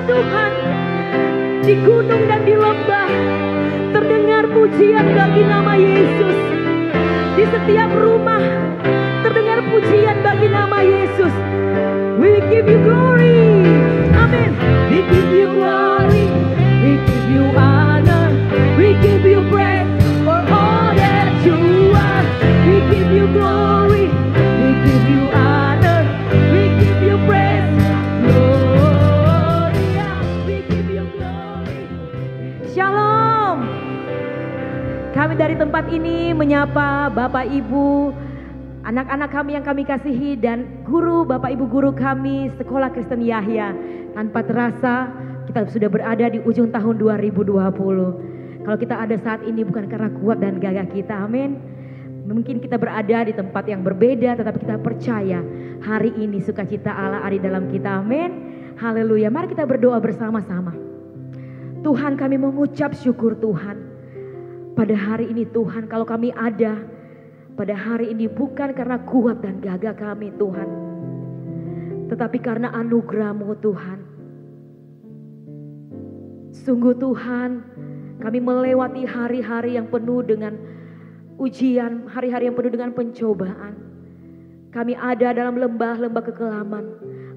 Tuhan. Di gunung dan di lembah terdengar pujian bagi nama Yesus. Di setiap rumah terdengar pujian bagi nama Yesus. We give you glory. Amen. We give you glory. We give you honor. We give you praise for all that you are. We give you glory. We give you honor. We give you praise. Gloria. We give you glory. Shalom. Kami dari tempat ini menyapa Bapak Ibu, anak-anak kami yang kami kasihi, dan guru, Bapak Ibu guru kami Sekolah Kristen Yahya. Tanpa terasa kita sudah berada di ujung tahun 2020. Kalau kita ada saat ini bukan karena kuat dan gagah kita, amin. Mungkin kita berada di tempat yang berbeda, tetapi kita percaya hari ini sukacita Allah ada di dalam kita, amin. Haleluya. Mari kita berdoa bersama-sama. Tuhan, kami mengucap syukur Tuhan. Pada hari ini Tuhan, kalau kami ada pada hari ini bukan karena kuat dan gagah kami Tuhan, tetapi karena anugerah-Mu Tuhan. Sungguh Tuhan, kami melewati hari-hari yang penuh dengan ujian, hari-hari yang penuh dengan pencobaan. Kami ada dalam lembah-lembah kekelaman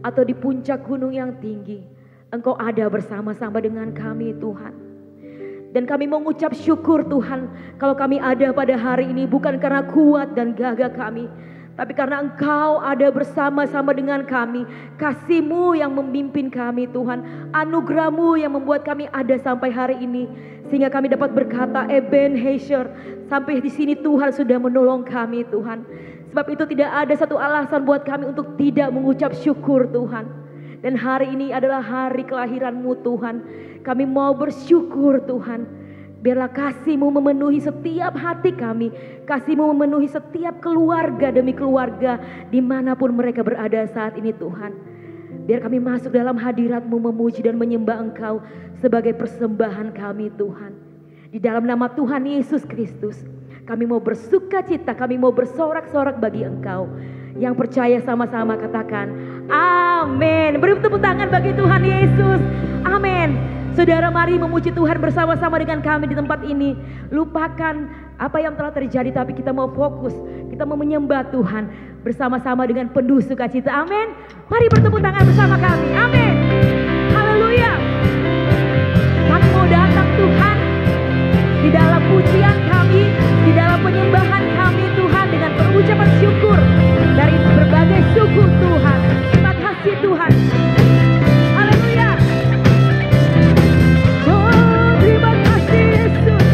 atau di puncak gunung yang tinggi. Engkau ada bersama-sama dengan kami Tuhan. Dan kami mengucap syukur Tuhan, kalau kami ada pada hari ini bukan karena kuat dan gagah kami, tapi karena Engkau ada bersama-sama dengan kami. Kasih-Mu yang memimpin kami Tuhan, anugerah-Mu yang membuat kami ada sampai hari ini, sehingga kami dapat berkata Ebenezer, sampai di sini Tuhan sudah menolong kami Tuhan. Sebab itu tidak ada satu alasan buat kami untuk tidak mengucap syukur Tuhan. Dan hari ini adalah hari kelahiran-Mu Tuhan. Kami mau bersyukur Tuhan. Biarlah kasih-Mu memenuhi setiap hati kami. Kasih-Mu memenuhi setiap keluarga demi keluarga dimanapun mereka berada saat ini Tuhan. Biar kami masuk dalam hadirat-Mu memuji dan menyembah Engkau sebagai persembahan kami Tuhan. Di dalam nama Tuhan Yesus Kristus kami mau bersuka cita, kami mau bersorak-sorak bagi Engkau. Yang percaya sama-sama katakan amin. Beri tepuk tangan bagi Tuhan Yesus. Amin. Saudara, mari memuji Tuhan bersama-sama dengan kami di tempat ini. Lupakan apa yang telah terjadi, tapi kita mau fokus, kita mau menyembah Tuhan bersama-sama dengan penuh sukacita. Amin. Mari bertepuk tangan bersama kami. Amin. Haleluya. Kami mau datang Tuhan di dalam pujian kami, di dalam penyembahan kami Tuhan, dengan pengucapan syukur dari berbagai suku Tuhan. Terima kasih Tuhan. Haleluya. Oh, terima kasih Yesus.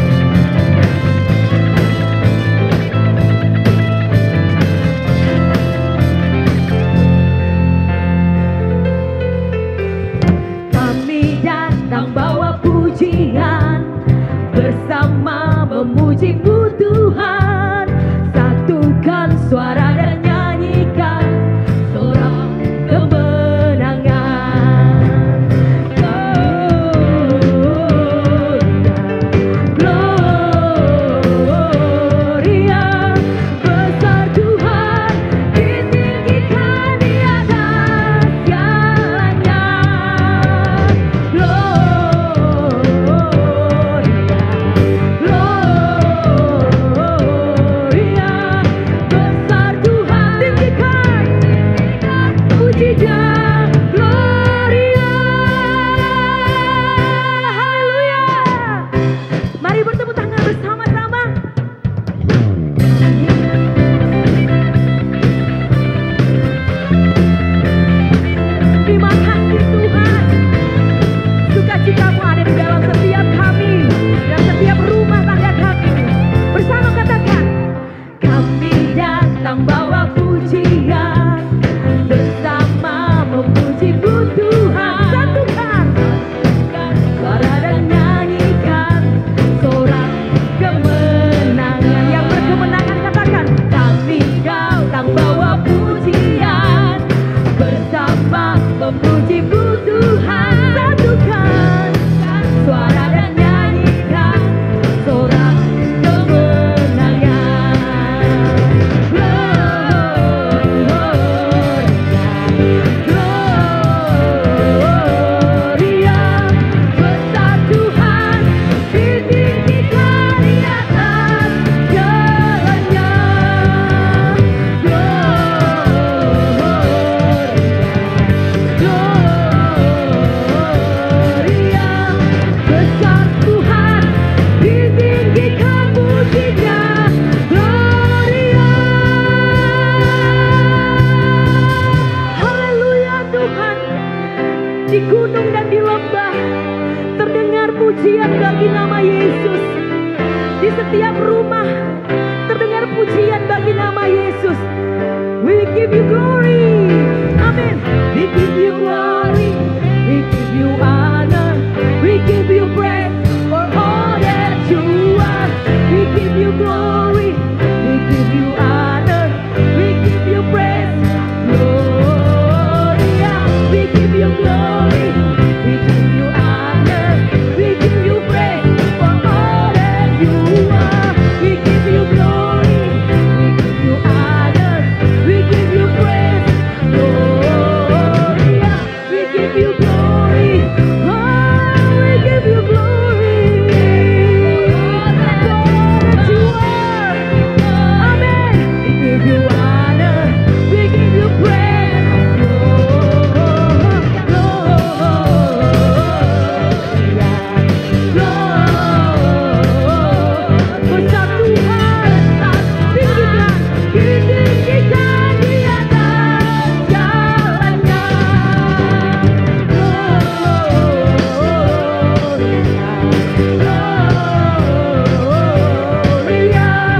di gunung dan di lembah, terdengar pujian bagi nama Yesus. Di setiap rumah terdengar pujian bagi nama Yesus. We give you glory. Amen. We give you glory. We give you honor. We give you praise for all that you are. We give you glory. We give you honor. We give you praise. Gloria. We give you glory. We give you honor. We give you praise for all that you are. We give you glory. We give you honor. We give you praise. Gloria. We give you glory. Oh, we give you glory. For all that you are. Amen. We give you honor. We give you praise. Besar Tuhan, tinggikan, ditinggikan di atas jalannya. Gloria,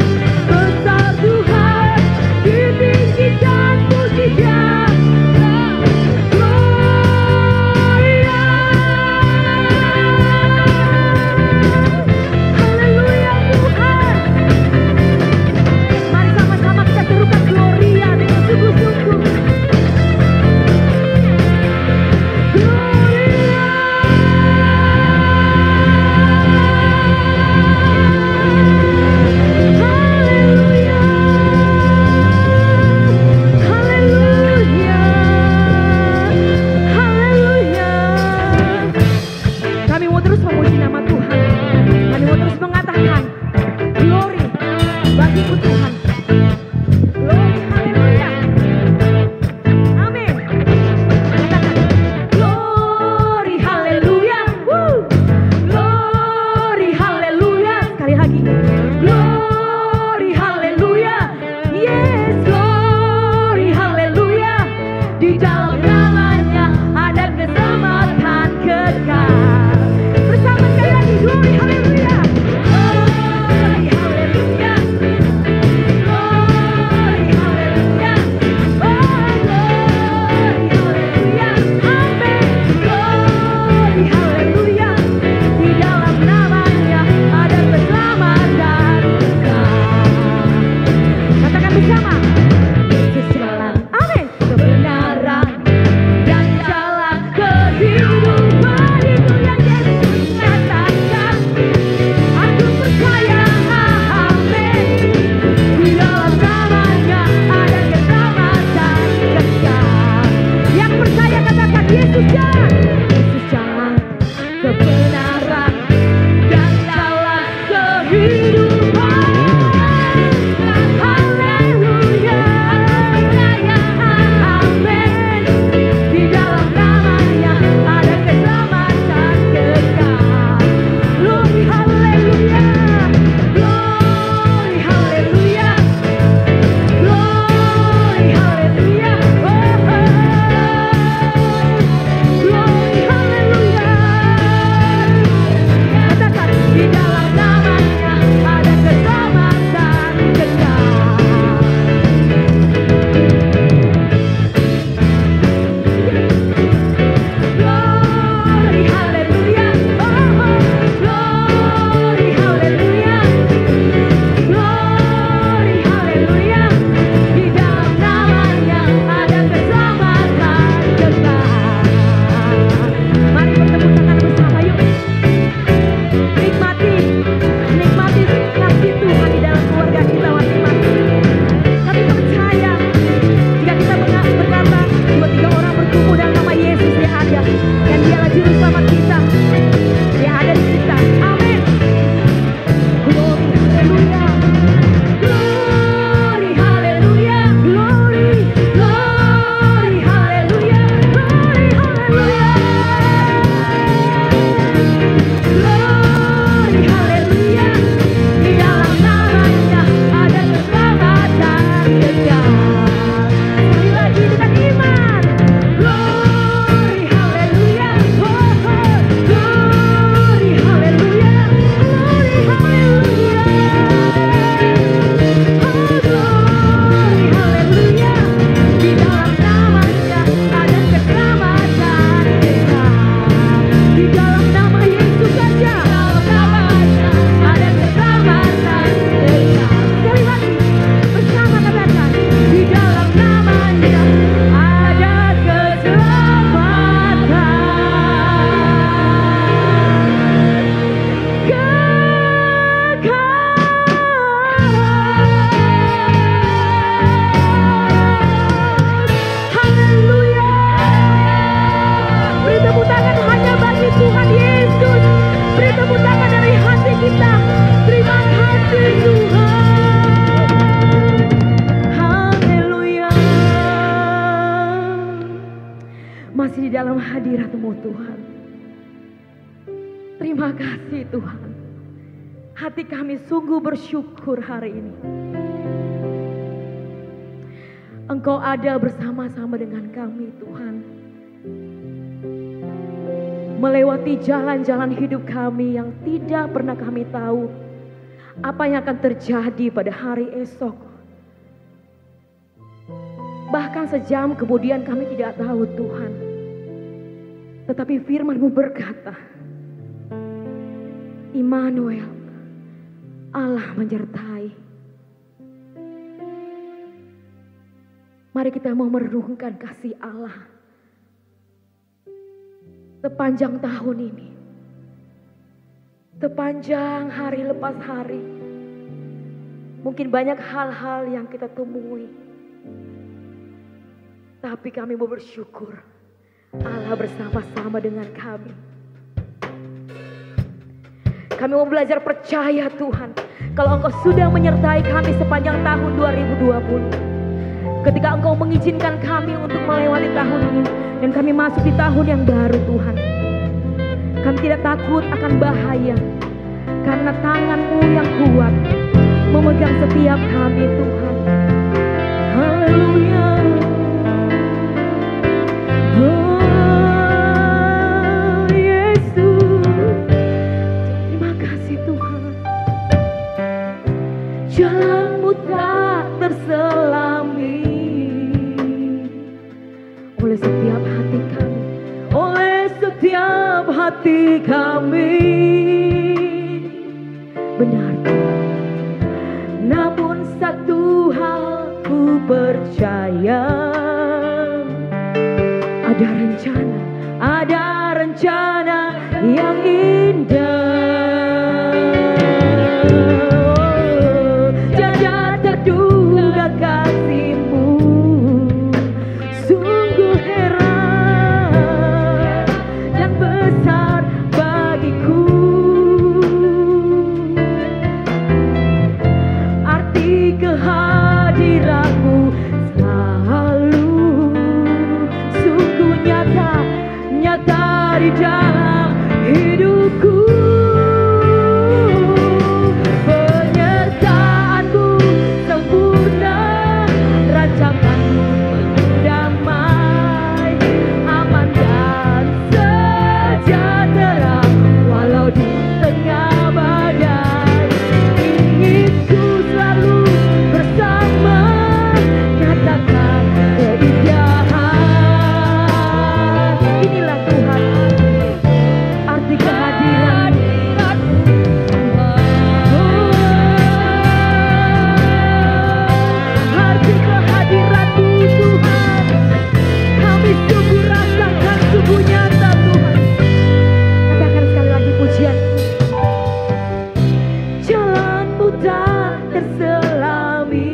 besar Tuhan, ditinggikan pujinya. Gloria, haleluya Tuhan. Mari sama-sama kita serukan Gloria dengan sungguh-sungguh. Gloria. Haleluya. Haleluya. Haleluya. Kami mau terus memuji nama Tuhan. Kami mau terus mengatakan glory bagimu Tuhan. Glory, haleluya. Amin. Katakan glory, haleluya. Glory, haleluya. Sekali lagi. Glory, haleluya. Yes, glory, haleluya. Di dalam namanya ada keselamatan kekal. Bersama sekali lagi, glory, haleluya. Glory, haleluya. Glory, haleluya. Oh, glory, haleluya. Amen. Glory, haleluya. Di dalam namanya ada keselamatan kekal. Katakan bersama. Yesus jalan, amin, kebenaran dan jalan kehidupan, itu yang Yesus katakan. Aku percaya, amin. Di dalam namanya ada keselamatan kekal. Yang percaya katakan Yesus jalan. Yesus jalan, kebenaran dan jalan kehidupan. Haleluya. Percaya, amin. Di dalam namanya ada Tuhan. Terima kasih Tuhan. Hati kami sungguh bersyukur hari ini. Engkau ada bersama-sama dengan kami Tuhan. Melewati jalan-jalan hidup kami yang tidak pernah kami tahu apa yang akan terjadi pada hari esok. Bahkan sejam kemudian kami tidak tahu Tuhan. Tetapi firman-Mu berkata, Immanuel, Allah menyertai. Mari kita mau merenungkan kasih Allah sepanjang tahun ini. Sepanjang hari lepas hari. Mungkin banyak hal-hal yang kita temui. Tapi kami mau bersyukur Allah bersama-sama dengan kami. Kami mau belajar percaya Tuhan. Kalau Engkau sudah menyertai kami sepanjang tahun 2020. Ketika Engkau mengizinkan kami untuk melewati tahun ini. Dan kami masuk di tahun yang baru Tuhan. Kami tidak takut akan bahaya. Karena tangan-Mu yang kuat memegang setiap kami Tuhan. Haleluya. Oh Yesus. Terima kasih Tuhan. Jalan-Mu tak terselami oleh setiap hati kami, oleh setiap hati kami. Benar Tuhan. Namun satu hal ku percaya, ada rencana yang indah. Tiada terduga kasih-Mu. Di dalam hidupku, penyertaan-Mu sempurna, rancangan-Mu damai, aman dan sejahtera, walau di tengah badai. Ingin ku selalu bersama, nyatakan keindahan. Inilah Tuhan arti kehadiran-Mu. Arti kehadiran-Mu Tuhan. Kami sungguh rasakan, sungguh nyata Tuhan. Katakan sekali lagi pujian. Jalan-Mu tak terselami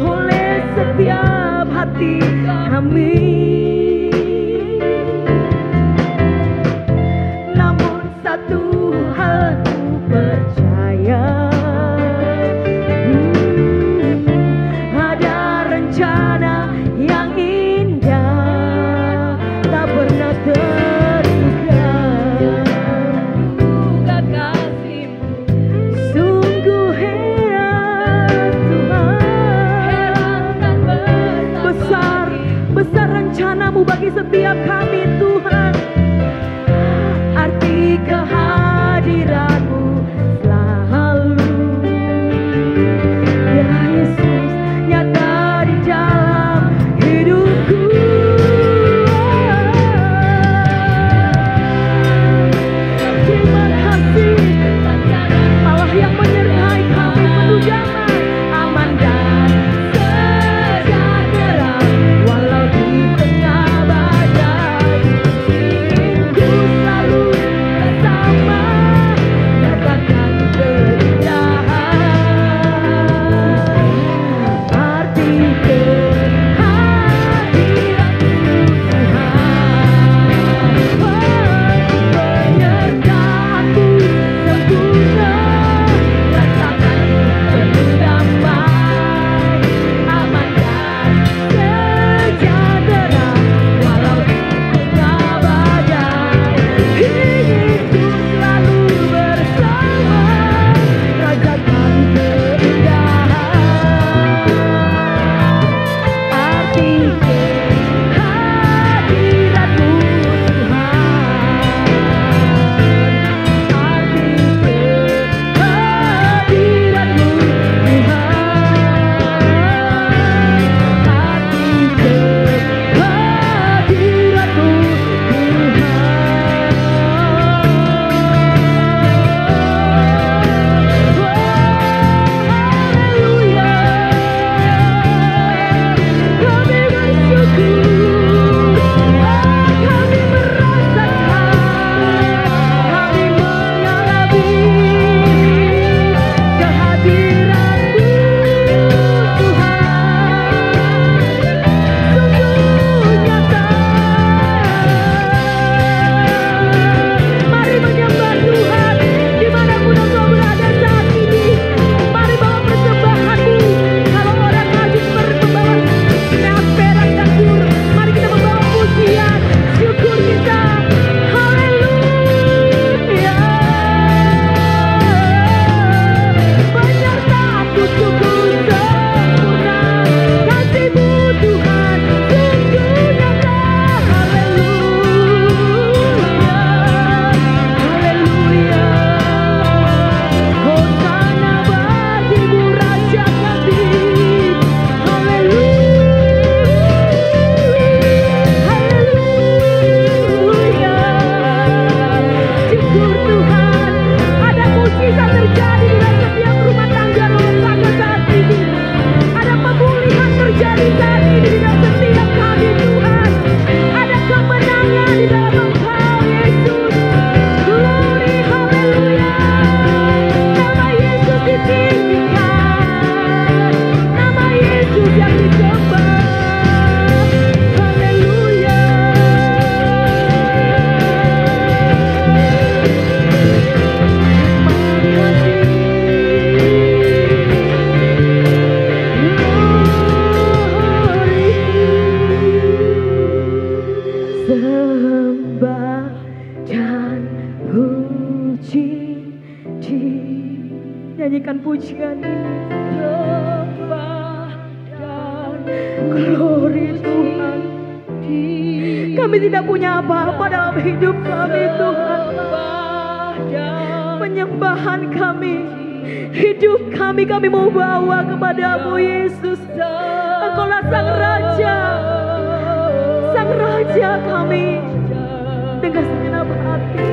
oleh setiap hati kami. Namun satu hal ku percaya, ada rencana yang indah, tak pernah terduga. Kasih-Mu sungguh heran Tuhan. Besar rencana-Mu bagi setiap kami Tuhan. Arti kehadiran-Mu selalu, ya Yesus, nyata di dalam hidupku. Terima kasih Allah yang menyertai kami penuh damai, aman dan sejahtera, walau di tengah badai. Ingin ku selalu bersama. pujian ini. Sembah dan glory Tuhan. Kami tidak punya apa-apa dalam hidup kami Tuhan. Penyembahan kami, hidup kami mau bawa kepadamu Yesus. Engkaulah Sang Raja kami. Dengan segenap hati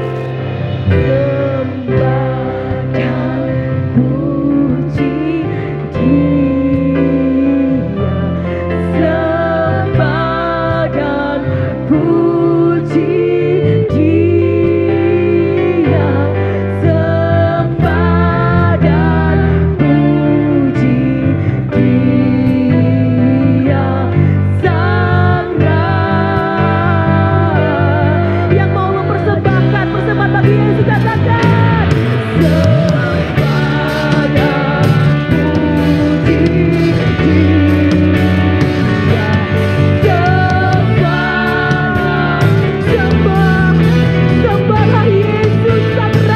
sembah dan puji Dia, sembah dan puji Dia, sembah dan puji Dia, Sang yang mau mempersembahkan persembahan bagi Yesus, katakan sembah dan puji Dia, sembahlah Yesus Sang Raja, sembah dan puji Dia, Sang lagi-lagi katakan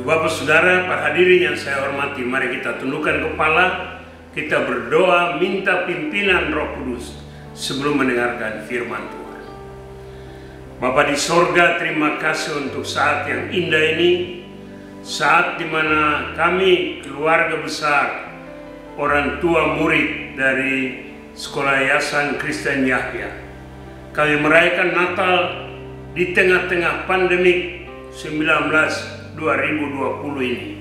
Bapak Saudara, para hadirin yang saya hormati, mari kita tundukkan kepala, kita berdoa minta pimpinan Roh Kudus sebelum mendengarkan firman Tuhan. Bapa di sorga, terima kasih untuk saat yang indah ini, saat dimana kami keluarga besar, orang tua murid dari Sekolah Yayasan Kristen Yahya, kami merayakan Natal di tengah-tengah pandemik 2020 ini.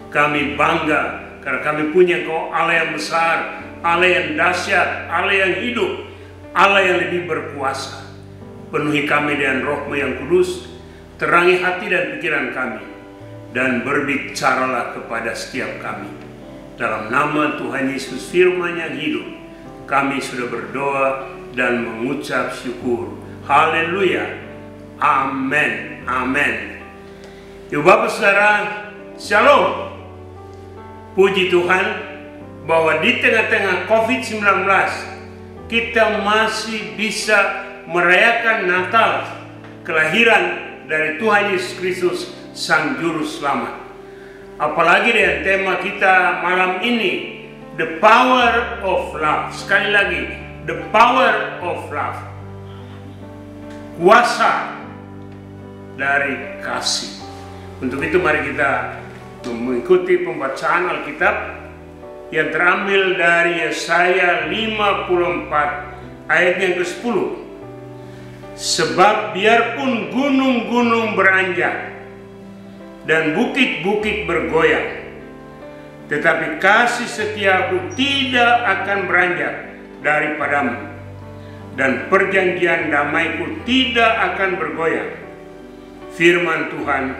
Kami bangga karena kami punya Engkau Allah yang besar, Allah yang dahsyat, Allah yang hidup, Allah yang lebih berkuasa. Penuhi kami dengan Roh-Mu yang kudus, terangi hati dan pikiran kami, dan berbicaralah kepada setiap kami. Dalam nama Tuhan Yesus firman yang hidup, kami sudah berdoa dan mengucap syukur. Haleluya. Amin. Amin. Ibu Bapak Saudara, Shalom. Puji Tuhan bahwa di tengah-tengah COVID-19 kita masih bisa merayakan Natal, kelahiran dari Tuhan Yesus Kristus Sang Juru Selamat. Apalagi dengan tema kita malam ini, The Power of Love. Sekali lagi, The Power of Love. Kuasa dari kasih. Untuk itu mari kita mengikuti pembacaan Alkitab yang terambil dari Yesaya 54 ayat yang ke-10. Sebab biarpun gunung-gunung beranjak dan bukit-bukit bergoyang, tetapi kasih setiaku tidak akan beranjak daripadamu, dan perjanjian damaiku tidak akan bergoyang. Firman Tuhan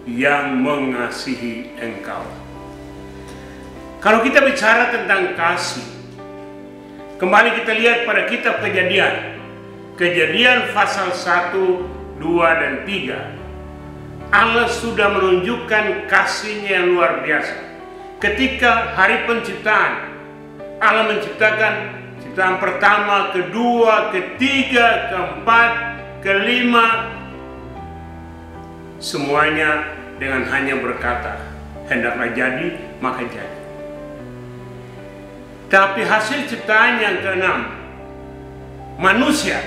yang mengasihi engkau. Kalau kita bicara tentang kasih, kembali kita lihat pada kitab Kejadian pasal 1, 2, dan 3. Allah sudah menunjukkan kasih-Nya yang luar biasa. Ketika hari penciptaan, Allah menciptakan ciptaan pertama, kedua, ketiga, keempat, kelima, semuanya dengan hanya berkata, hendaklah jadi, maka jadi. Tapi hasil ciptaan yang keenam, manusia,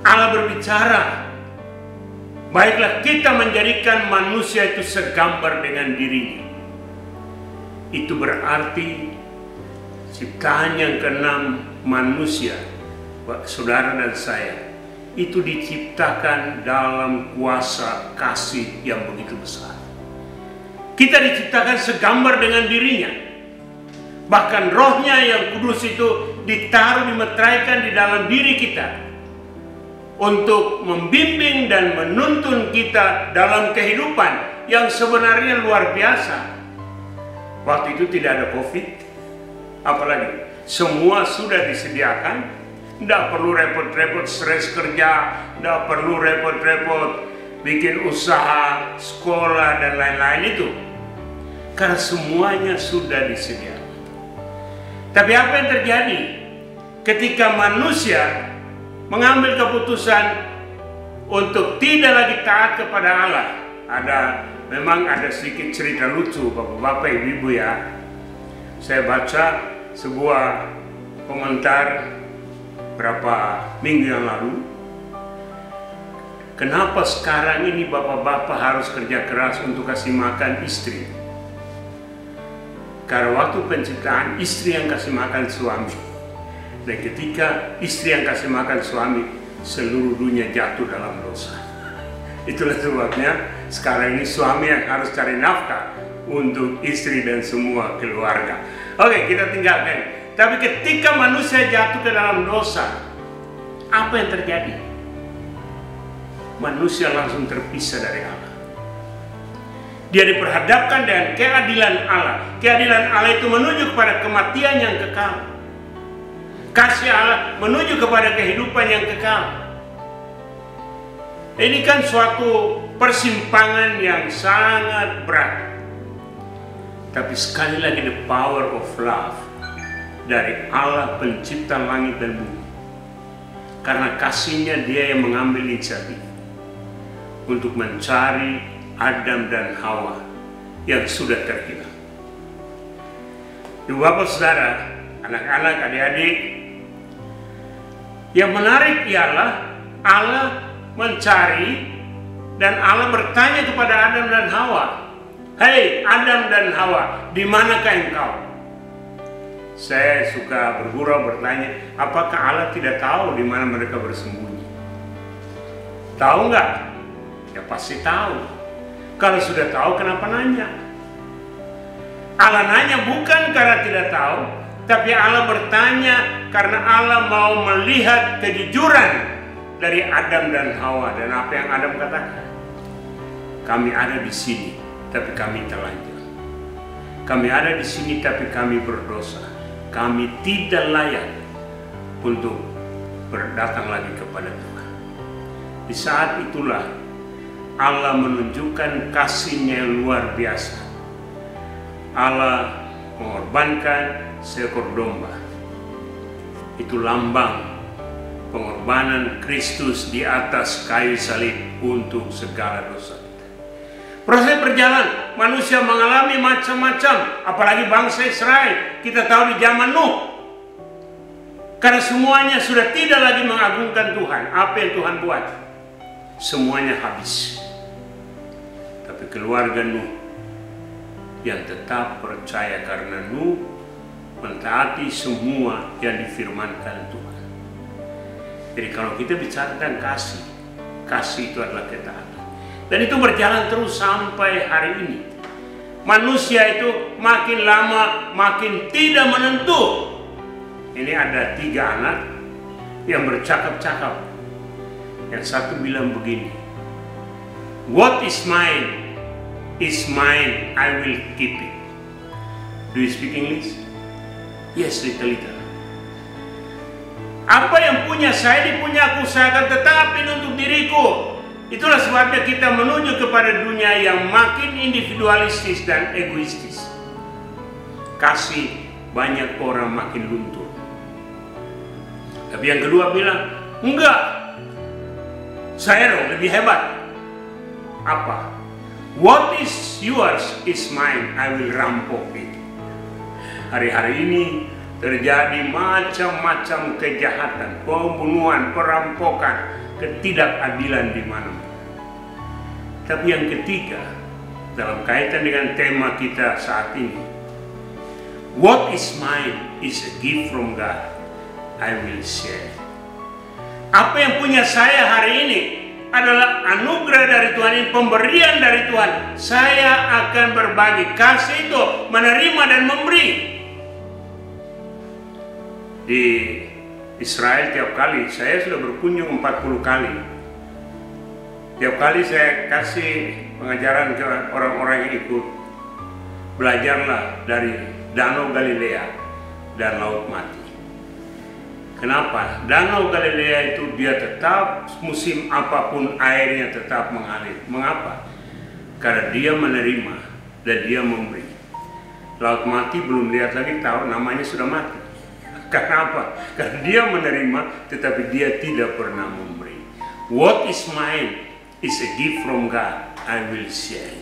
Allah berbicara, baiklah kita menjadikan manusia itu segambar dengan dirinya. Itu berarti ciptaan yang keenam, manusia, saudara dan saya, itu diciptakan dalam kuasa kasih yang begitu besar. Kita diciptakan segambar dengan dirinya. Bahkan rohnya yang kudus itu ditaruh, dimeteraikan di dalam diri kita untuk membimbing dan menuntun kita dalam kehidupan yang sebenarnya luar biasa. Waktu itu tidak ada COVID, apalagi semua sudah disediakan, tidak perlu repot-repot stres kerja, tidak perlu repot-repot bikin usaha, sekolah, dan lain-lain itu, karena semuanya sudah disediakan. Tapi apa yang terjadi ketika manusia mengambil keputusan untuk tidak lagi taat kepada Allah? Memang ada sedikit cerita lucu, bapak-bapak, ibu-ibu ya. Saya baca sebuah komentar berapa minggu yang lalu. Kenapa sekarang ini bapak-bapak harus kerja keras untuk kasih makan istri? Karena waktu penciptaan istri yang kasih makan suami. Dan ketika istri yang kasih makan suami, seluruh dunia jatuh dalam dosa. Itulah sebabnya sekarang ini suami yang harus cari nafkah untuk istri dan semua keluarga. Oke, kita tinggalkan. Tapi ketika manusia jatuh ke dalam dosa, apa yang terjadi? Manusia langsung terpisah dari Allah. Dia diperhadapkan dengan keadilan Allah. Keadilan Allah itu menuju kepada kematian yang kekal. Kasih Allah menuju kepada kehidupan yang kekal. Ini kan suatu persimpangan yang sangat berat. Tapi sekali lagi, the power of love dari Allah pencipta langit dan bumi. Karena kasih-Nya Dia yang mengambil inisiatif untuk mencari Adam dan Hawa yang sudah terhilang. Ibu bapak saudara, anak-anak, adik-adik, yang menarik ialah Allah mencari dan Allah bertanya kepada Adam dan Hawa, "Hei Adam dan Hawa, di manakah engkau?" Saya suka bergurau bertanya, apakah Allah tidak tahu di mana mereka bersembunyi? Tahu nggak? Ya pasti tahu. Kalau sudah tahu, kenapa nanya? Allah nanya bukan karena tidak tahu, tapi Allah bertanya karena Allah mau melihat kejujuran dari Adam dan Hawa. Dan apa yang Adam katakan? Kami ada di sini, tapi kami telanjang. Kami ada di sini, tapi kami berdosa. Kami tidak layak untuk berdatang lagi kepada Tuhan. Di saat itulah Allah menunjukkan kasih-Nya yang luar biasa. Allah mengorbankan seekor domba. Itu lambang pengorbanan Kristus di atas kayu salib untuk segala dosa kita. Proses berjalan, manusia mengalami macam-macam, apalagi bangsa Israel. Kita tahu di zaman Nuh, karena semuanya sudah tidak lagi mengagungkan Tuhan. Apa yang Tuhan buat? Semuanya habis. Tapi keluarga Nuh yang tetap percaya karena Nuh mentaati semua yang difirmankan Tuhan. Jadi kalau kita bicarakan kasih, kasih itu adalah ketaatan. Dan itu berjalan terus sampai hari ini. manusia itu makin lama makin tidak menentu. Ini ada 3 anak yang bercakap-cakap. Yang satu bilang begini, "What is mine, I will keep it." Do you speak English? Yes, little. Apa yang punya saya dipunya aku, saya akan tetapin untuk diriku. Itulah sebabnya kita menuju kepada dunia yang makin individualistis dan egoistis. Kasih banyak orang makin luntur. Tapi yang kedua bilang, enggak, saya dong lebih hebat. Apa? What is yours is mine, I will rampok it. Hari-hari ini terjadi macam-macam kejahatan, pembunuhan, perampokan, ketidakadilan di mana. Tapi yang ketiga, dalam kaitan dengan tema kita saat ini, what is mine is a gift from God, I will share. Apa yang punya saya hari ini adalah anugerah dari Tuhan, ini pemberian dari Tuhan. Saya akan berbagi. Kasih itu menerima dan memberi. Di Israel tiap kali, saya sudah berkunjung 40 kali. Tiap kali saya kasih pengajaran ke orang-orang yang ikut. Belajarlah dari Danau Galilea dan Laut Mati. Kenapa? Danau Galilea itu dia tetap musim apapun airnya tetap mengalir. Mengapa? Karena dia menerima dan dia memberi. Laut Mati belum lihat lagi, tahu namanya sudah mati. Kenapa? Karena dia menerima tetapi dia tidak pernah memberi. What is mine is a gift from God, I will share.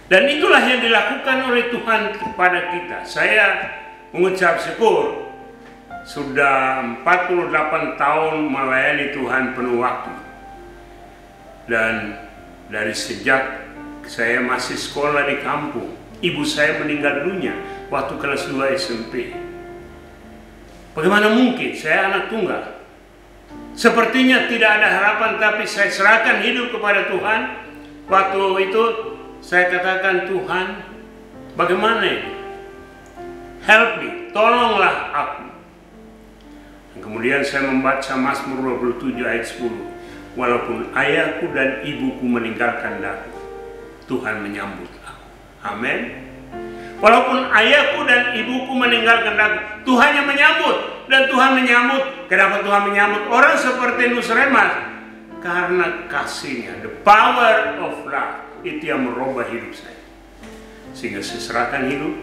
Dan itulah yang dilakukan oleh Tuhan kepada kita. Saya mengucap syukur sudah 48 tahun melayani Tuhan penuh waktu. Dan dari sejak saya masih sekolah di kampung, ibu saya meninggal dunia waktu kelas 2 SMP. Bagaimana mungkin? Saya anak tunggal. Sepertinya tidak ada harapan, tapi saya serahkan hidup kepada Tuhan. Waktu itu saya katakan, Tuhan, bagaimana ini? Help me, tolonglah aku. Dan kemudian saya membaca Mazmur 27 ayat 10. Walaupun ayahku dan ibuku meninggalkan aku, Tuhan menyambut aku. Amin. Walaupun ayahku dan ibuku meninggalkan aku, Tuhan yang menyambut. Dan Tuhan menyambut. Kenapa Tuhan menyambut orang seperti Nusremas? Karena kasihnya, the power of love, itu yang merubah hidup saya. Sehingga saya serahkan hidup.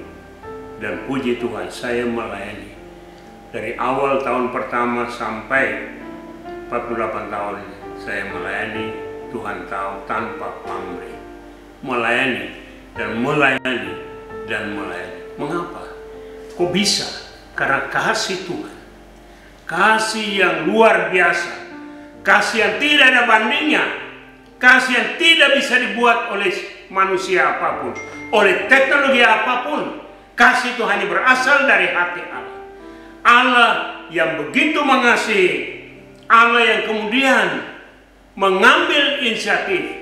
Dan puji Tuhan, saya melayani. Dari awal tahun pertama sampai 48 tahun ini, saya melayani. Tuhan tahu, tanpa pamrih. Melayani dan melayani dan melayani. Mengapa? Kok bisa? Karena kasih Tuhan, kasih yang luar biasa, kasih yang tidak ada bandingnya, kasih yang tidak bisa dibuat oleh manusia apapun, oleh teknologi apapun. Kasih Tuhan yang berasal dari hati Allah. Allah yang begitu mengasihi, Allah yang kemudian mengambil inisiatif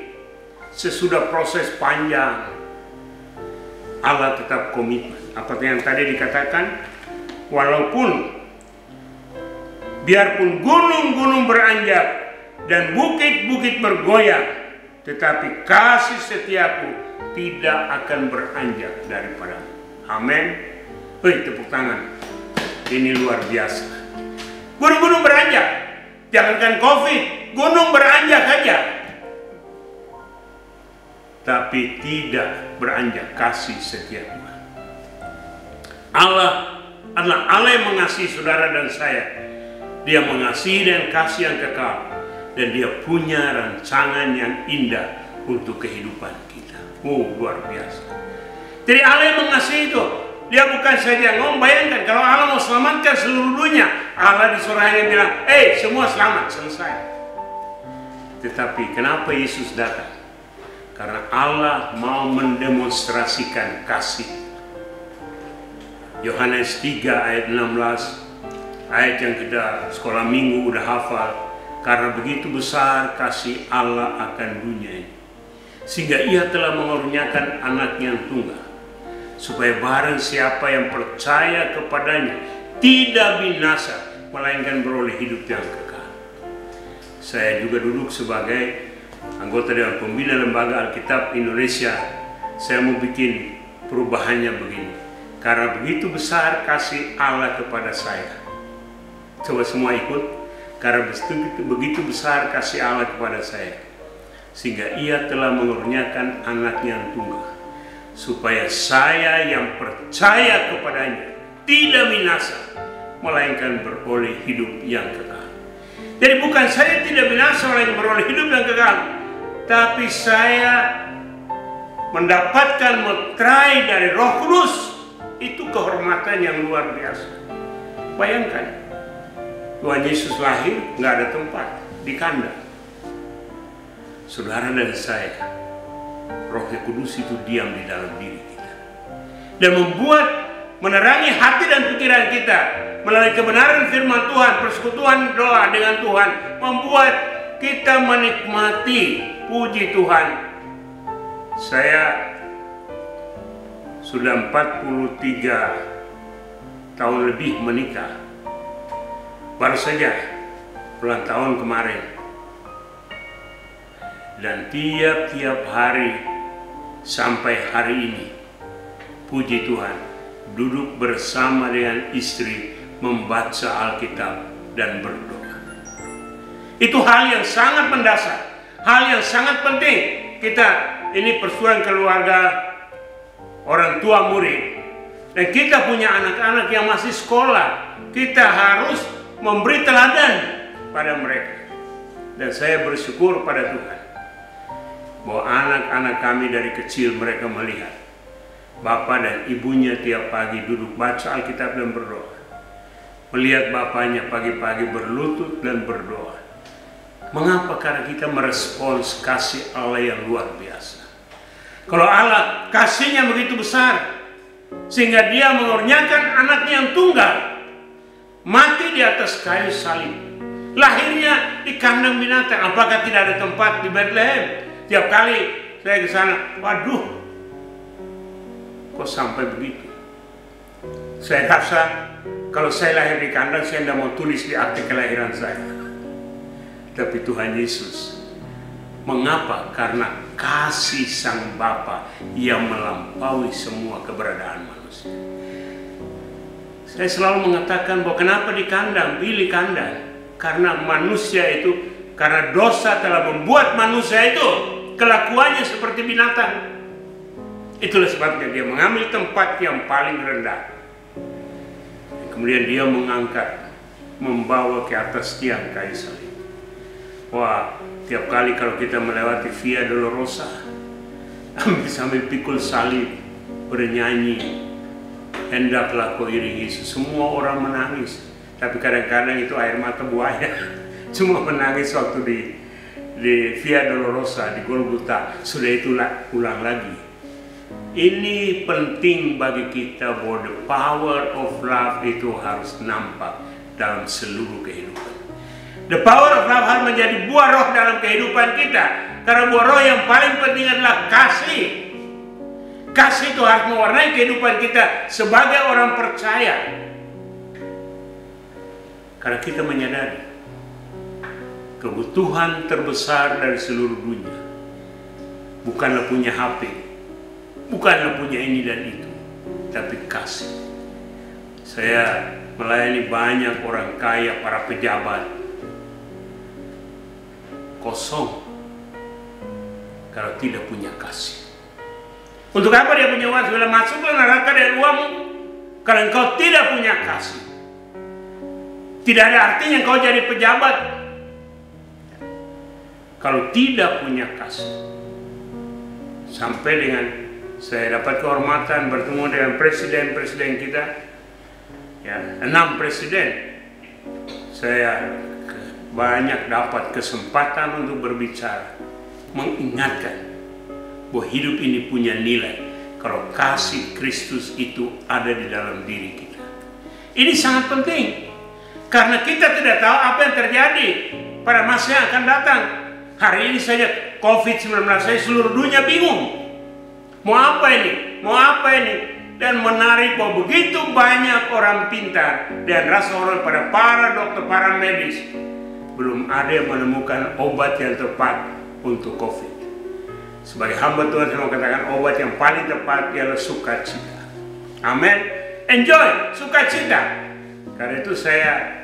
sesudah proses panjang. Allah tetap komitmen. Apa yang tadi dikatakan, walaupun biarpun gunung-gunung beranjak dan bukit-bukit bergoyang, tetapi kasih setiaku tidak akan beranjak daripadamu. Amin. Tepuk tangan. Ini luar biasa. Gunung-gunung beranjak. Jangankan COVID, gunung beranjak aja. Tapi tidak beranjak kasih setia Tuhan. Allah adalah Allah yang mengasihi saudara dan saya. Dia mengasihi dan kasih yang kekal. Dan dia punya rancangan yang indah untuk kehidupan kita. Luar biasa. Jadi Allah yang mengasihi itu, dia bukan saja ngomong. Bayangkan kalau Allah mau selamatkan seluruh dunia, Allah di surganya bilang, semua selamat, selesai. Tetapi kenapa Yesus datang? Karena Allah mau mendemonstrasikan kasih. Yohanes 3 ayat 16, ayat yang kita sekolah minggu udah hafal. Karena begitu besar kasih Allah akan dunia ini, sehingga ia telah mengurniakan anaknya yang tunggal, supaya barang siapa yang percaya kepadanya tidak binasa, melainkan beroleh hidup yang kekal. Saya juga duduk sebagai anggota Dewan Pembina Lembaga Alkitab Indonesia. Saya mau bikin perubahannya begini, karena begitu besar kasih Allah kepada saya. Coba semua ikut. Karena begitu besar kasih Allah kepada saya, sehingga ia telah mengurniakan anaknya yang tunggal, supaya saya yang percaya kepadanya tidak binasa, melainkan beroleh hidup yang kekal. Jadi bukan saya tidak binasa melainkan beroleh hidup yang kekal, tapi saya mendapatkan meterai dari Roh Kudus. Itu kehormatan yang luar biasa. Bayangkan, Tuhan Yesus lahir nggak ada tempat di kandang. Saudara dan saya, Roh Kudus itu diam di dalam diri kita dan menerangi hati dan pikiran kita melalui kebenaran firman Tuhan, persekutuan doa dengan Tuhan, membuat kita menikmati. Puji Tuhan, saya sudah 43 tahun lebih menikah. Baru saja ulang tahun kemarin, dan tiap-tiap hari sampai hari ini, puji Tuhan, duduk bersama dengan istri membaca Alkitab dan berdoa. Itu hal yang sangat mendasar, hal yang sangat penting. Kita ini persatuan keluarga orang tua murid, dan kita punya anak-anak yang masih sekolah. Kita harus memberi teladan pada mereka. Dan saya bersyukur pada Tuhan bahwa anak-anak kami dari kecil mereka melihat bapak dan ibunya tiap pagi duduk baca Alkitab dan berdoa. Melihat bapaknya pagi-pagi berlutut dan berdoa. Mengapa? Karena kita merespons kasih Allah yang luar biasa. Kalau Allah kasihnya begitu besar, sehingga dia mengurniakan anaknya yang tunggal, mati di atas kayu salib, lahirnya di kandang binatang. Apakah tidak ada tempat di Bethlehem? Tiap kali saya ke sana, waduh, kok sampai begitu? Saya rasa kalau saya lahir di kandang, saya tidak mau tulis di akte kelahiran saya. Tapi Tuhan Yesus, mengapa? Karena kasih Sang Bapa yang melampaui semua keberadaan manusia. Saya selalu mengatakan bahwa kenapa di kandang, pilih kandang. Karena manusia itu, karena dosa telah membuat manusia itu kelakuannya seperti binatang. Itulah sebabnya dia mengambil tempat yang paling rendah. Kemudian dia mengangkat, membawa ke atas tiang kayu salib. Wah, tiap kali kalau kita melewati Via Dolorosa, sambil pikul salib, bernyanyi, hendaklah kau iringi Yesus. Semua orang menangis, tapi kadang-kadang itu air mata buaya. Cuma menangis waktu di Via Dolorosa, di Golgota. Sudah itulah ulang lagi. Ini penting bagi kita bahwa the power of love itu harus nampak dalam seluruh kehidupan. The power of love harus menjadi buah roh dalam kehidupan kita. Karena buah roh yang paling penting adalah kasih. Kasih itu harus mewarnai kehidupan kita sebagai orang percaya. Karena kita menyadari kebutuhan terbesar dari seluruh dunia bukanlah punya HP, bukanlah punya ini dan itu, tapi kasih. Saya melayani banyak orang kaya, para pejabat, kosong kalau tidak punya kasih. Untuk apa dia punya uang? Sudah masuklah neraka dari uangmu. Kalau engkau tidak punya kasih, tidak ada artinya engkau jadi pejabat. Kalau tidak punya kasih. Sampai dengan saya dapat kehormatan bertemu dengan presiden-presiden kita, ya, 6 presiden. Saya banyak dapat kesempatan untuk berbicara, mengingatkan bahwa hidup ini punya nilai kalau kasih Kristus itu ada di dalam diri kita. Ini sangat penting karena kita tidak tahu apa yang terjadi pada masa yang akan datang. Hari ini saja COVID-19 saya seluruh dunia bingung. Mau apa ini? Mau apa ini? Dan menarik bahwa begitu banyak orang pintar dan rasa orang pada para dokter, para medis, belum ada yang menemukan obat yang tepat untuk COVID. Sebagai hamba Tuhan saya mau katakan obat yang paling tepat ialah sukacita. Amin. Enjoy sukacita. Karena itu saya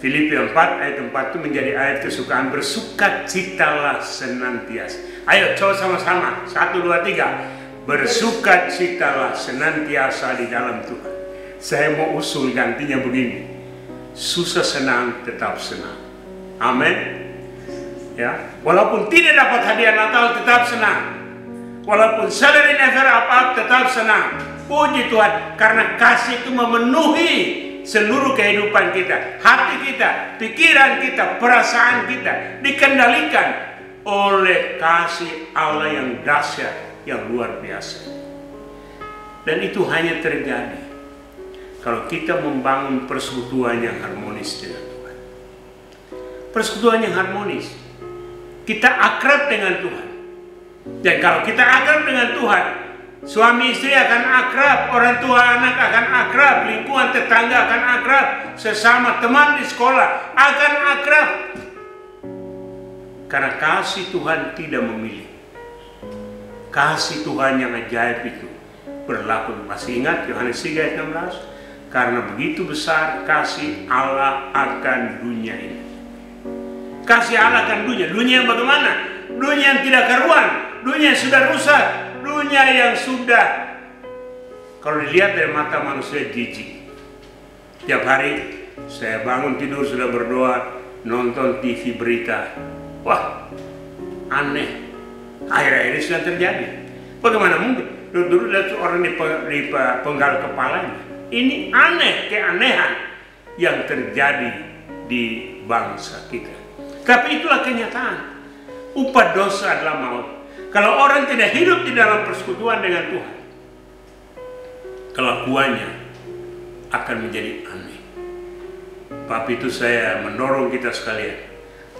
Filipi 4 ayat 4 itu menjadi ayat kesukaan. Bersukacitalah senantiasa. Ayo coba sama-sama. 1, 2, 3. Bersukacitalah senantiasa di dalam Tuhan. Saya mau usul gantinya begini. Susah senang tetap senang. Amin. Ya, walaupun tidak dapat hadiah Natal tetap senang. Walaupun salary never up tetap senang. Puji Tuhan, karena kasih itu memenuhi seluruh kehidupan kita, hati kita, pikiran kita, perasaan kita dikendalikan oleh kasih Allah yang dahsyat, yang luar biasa. Dan itu hanya terjadi kalau kita membangun persekutuan yang harmonis dengan Tuhan. Persekutuan yang harmonis. Kita akrab dengan Tuhan. Dan kalau kita akrab dengan Tuhan, suami istri akan akrab, orang tua anak akan akrab, lingkungan tetangga akan akrab, sesama teman di sekolah akan akrab. Karena kasih Tuhan tidak memilih. Kasih Tuhan yang ajaib itu berlaku. Masih ingat Yohanes 3 ayat 16? Karena begitu besar kasih Allah akan dunia ini. Kasih Allah akan dunia. Dunia yang bagaimana? Dunia yang tidak karuan, dunia yang sudah rusak, dunia yang sudah, kalau dilihat dari mata manusia, jijik. Tiap hari saya bangun tidur sudah berdoa, nonton TV berita. Wah, aneh. Akhir-akhir ini sudah terjadi. Bagaimana mungkin? Dulu lihat orang di penggal kepalanya. Ini aneh, keanehan yang terjadi di bangsa kita. Tapi itulah kenyataan. Upah dosa adalah maut. Kalau orang tidak hidup di dalam persekutuan dengan Tuhan, kelakuannya akan menjadi aneh. Sebab itu saya mendorong kita sekalian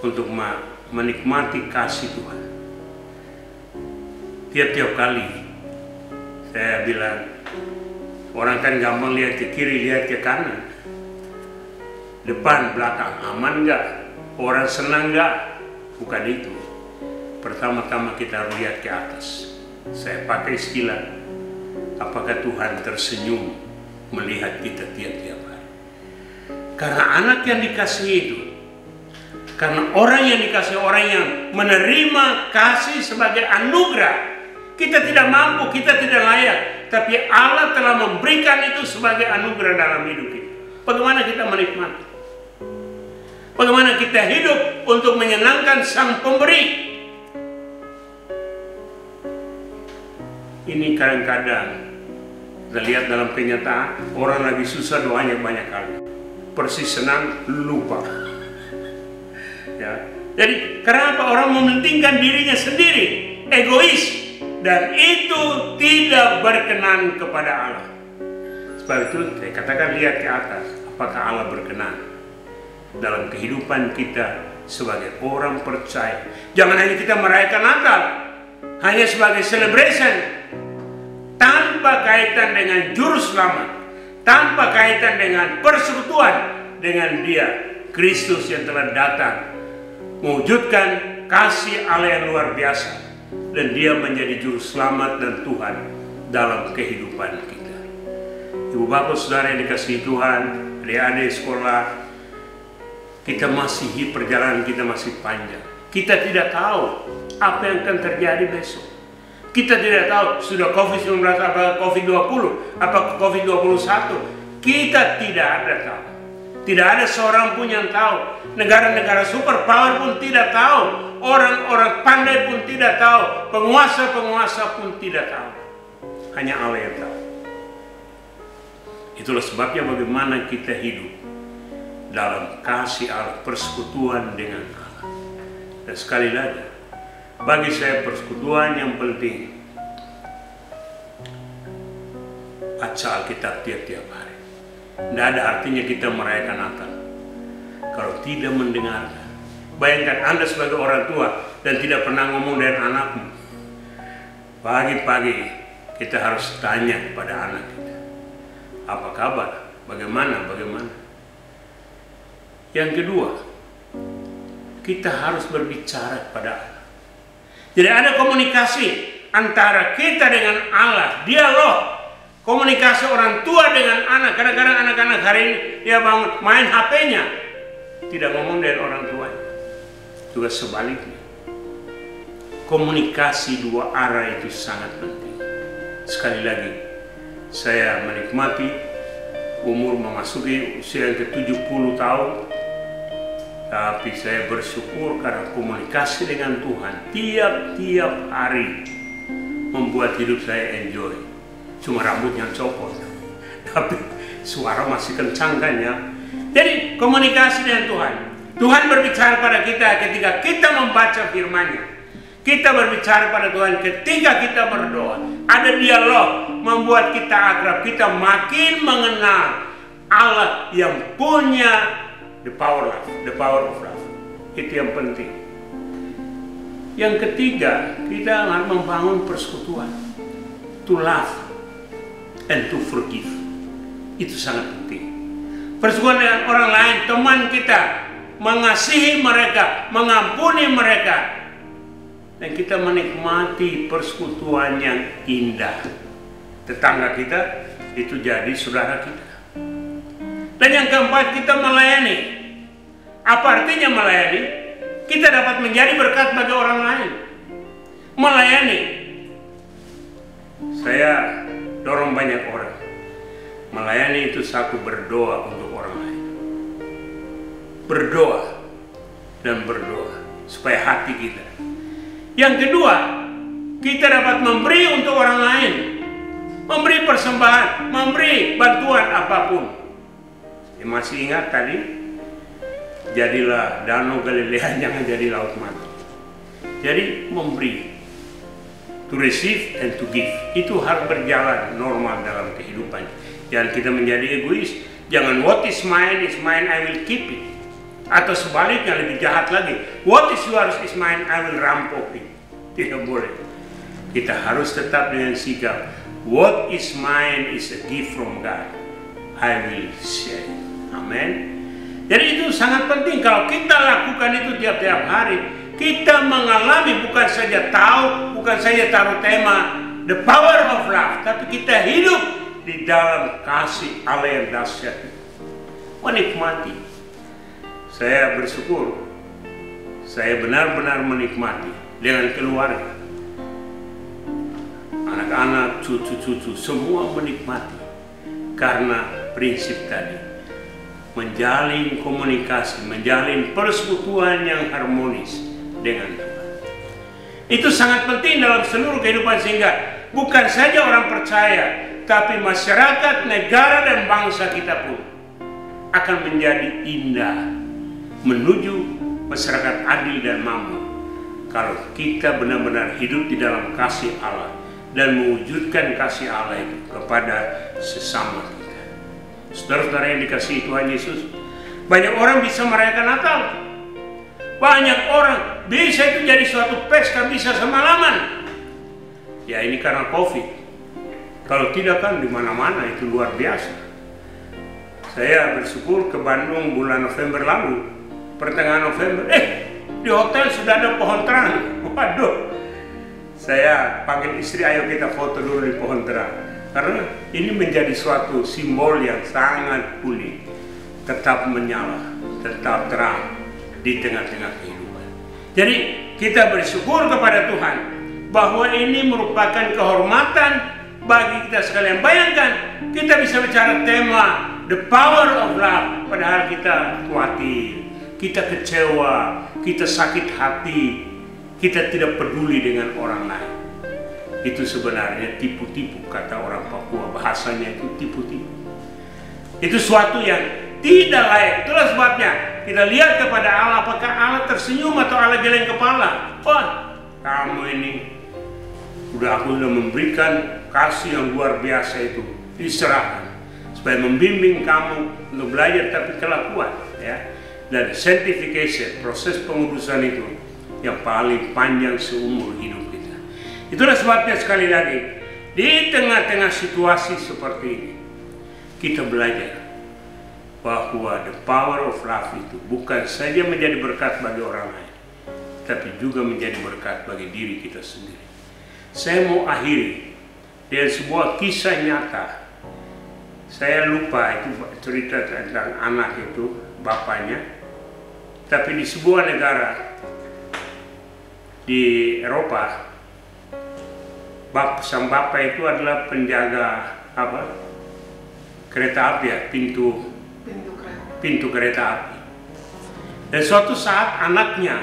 untuk menikmati kasih Tuhan. Tiap-tiap kali saya bilang, orang kan gampang lihat ke kiri, lihat ke kanan, depan, belakang, aman nggak? Orang senang nggak? Bukan itu. Pertama-tama kita harus lihat ke atas. Saya pakai istilah, apakah Tuhan tersenyum melihat kita tiap-tiap hari? Karena anak yang dikasihi itu, karena orang yang dikasihi, orang yang menerima kasih sebagai anugerah, kita tidak mampu, kita tidak layak, tapi Allah telah memberikan itu sebagai anugerah dalam hidup kita. Bagaimana kita menikmati? Bagaimana kita hidup untuk menyenangkan Sang Pemberi? Ini kadang-kadang kita lihat dalam kenyataan, orang lagi susah doanya banyak kali, persis senang lupa. Ya. Jadi kenapa orang mementingkan dirinya sendiri, egois, dan itu tidak berkenan kepada Allah. Sebab itu saya katakan lihat ke atas, apakah Allah berkenan dalam kehidupan kita sebagai orang percaya. Jangan hanya kita merayakan Natal hanya sebagai celebration, tanpa kaitan dengan juru selamat, tanpa kaitan dengan persekutuan dengan Dia, Kristus yang telah datang mewujudkan kasih Allah yang luar biasa, dan Dia menjadi juru selamat dan Tuhan dalam kehidupan kita. Ibu bapak saudara yang dikasihi Tuhan, adik-adik sekolah, kita masih, perjalanan kita masih panjang. Kita tidak tahu apa yang akan terjadi besok. Kita tidak tahu sudah COVID-19, apa COVID-20, apa COVID-21. Kita tidak ada tahu. Tidak ada seorang pun yang tahu. Negara-negara superpower pun tidak tahu. Orang-orang pandai pun tidak tahu. Penguasa-penguasa pun tidak tahu. Hanya Allah yang tahu. Itulah sebabnya bagaimana kita hidup dalam kasih Allah, persekutuan dengan Allah. Dan sekali lagi, bagi saya persekutuan yang penting baca Alkitab tiap-tiap hari. Tidak ada artinya kita merayakan Natal kalau tidak mendengarkan Bayangkan Anda sebagai orang tua dan tidak pernah ngomong dengan anakmu. Pagi-pagi kita harus tanya pada anak kita, apa kabar? Bagaimana? Yang kedua, kita harus berbicara pada anak. Jadi ada komunikasi antara kita dengan Allah, dialog. Komunikasi orang tua dengan anak. Kadang-kadang anak-anak hari ini dia bangun main HP-nya, tidak ngomong dengan orang tuanya. Juga sebaliknya, komunikasi dua arah itu sangat penting. Sekali lagi, saya menikmati umur memasuki usia yang ke-70 tahun, tapi saya bersyukur karena komunikasi dengan Tuhan tiap-tiap hari membuat hidup saya enjoy. Cuma rambutnya copot, tapi suara masih kencang kan ya. Jadi komunikasi dengan Tuhan. Tuhan berbicara pada kita ketika kita membaca firman-Nya. Kita berbicara pada Tuhan ketika kita berdoa. Ada dialog membuat kita akrab. Kita makin mengenal Allah yang punya the power of love. Itu yang penting. Yang ketiga, kita harus membangun persekutuan. To love and to forgive. Itu sangat penting. Persekutuan dengan orang lain, teman kita, mengasihi mereka, mengampuni mereka, dan kita menikmati persekutuan yang indah. Tetangga kita itu jadi saudara kita. Dan yang keempat, kita melayani. Apa artinya melayani? Kita dapat menjadi berkat bagi orang lain. Melayani. Saya dorong banyak orang. Melayani itu satu, berdoa untuk orang lain. Berdoa dan berdoa supaya hati kita. Yang kedua, kita dapat memberi untuk orang lain. Memberi persembahan, memberi bantuan apapun. Masih ingat tadi? Jadilah danau Galilea, jangan jadi laut mati. Jadi memberi. To receive and to give. Itu harus berjalan normal dalam kehidupan. Jangan kita menjadi egois. Jangan what is mine, I will keep it. Atau sebaliknya lebih jahat lagi. What is yours is mine, I will rampok it. Tidak boleh. Kita harus tetap dengan sikap. What is mine is a gift from God. I will share. Amen. Jadi itu sangat penting. Kalau kita lakukan itu tiap-tiap hari, kita mengalami bukan saja tahu, bukan saja taruh tema the power of love, tapi kita hidup di dalam kasih Allah yang dahsyat. Menikmati. Saya bersyukur, saya benar-benar menikmati dengan keluarga, anak-anak, cucu-cucu, semua menikmati karena prinsip tadi, menjalin komunikasi, menjalin persekutuan yang harmonis dengan Tuhan. Itu sangat penting dalam seluruh kehidupan, sehingga bukan saja orang percaya, tapi masyarakat, negara, dan bangsa kita pun akan menjadi indah menuju masyarakat adil dan makmur kalau kita benar-benar hidup di dalam kasih Allah dan mewujudkan kasih Allah itu kepada sesama kita. Saudara-saudara yang dikasihi Tuhan Yesus, banyak orang bisa merayakan Natal. Banyak orang bisa itu jadi suatu pesta, bisa semalaman. Ya ini karena COVID. Kalau tidak kan di mana-mana itu luar biasa. Saya bersyukur ke Bandung bulan November lalu, pertengahan November, di hotel sudah ada pohon terang. Waduh, saya panggil istri, ayo kita foto dulu di pohon terang. Karena ini menjadi suatu simbol yang sangat unik. Tetap menyala, tetap terang di tengah-tengah kehidupan. Jadi kita bersyukur kepada Tuhan bahwa ini merupakan kehormatan bagi kita sekalian. Bayangkan kita bisa bicara tema the power of love, padahal kita khawatir, kita kecewa, kita sakit hati, kita tidak peduli dengan orang lain. Itu sebenarnya tipu-tipu, kata orang Papua, bahasanya itu tipu-tipu. Itu suatu yang tidak layak. Itulah sebabnya kita lihat kepada Allah, apakah Allah tersenyum atau Allah geleng kepala. Oh, kamu ini aku sudah memberikan kasih yang luar biasa itu, diserahkan supaya membimbing kamu untuk belajar, tapi kelakuan ya. dan sanctification, proses pengudusan itu yang paling panjang seumur hidup kita. Itulah sebabnya sekali lagi, di tengah-tengah situasi seperti ini, kita belajar bahwa the power of love itu bukan saja menjadi berkat bagi orang lain, tapi juga menjadi berkat bagi diri kita sendiri. Saya mau akhiri dengan sebuah kisah nyata. Saya lupa itu cerita tentang anak itu, bapaknya. Tapi di sebuah negara di Eropa, sang bapak itu adalah penjaga kereta api, ya, pintu kereta api. Dan suatu saat anaknya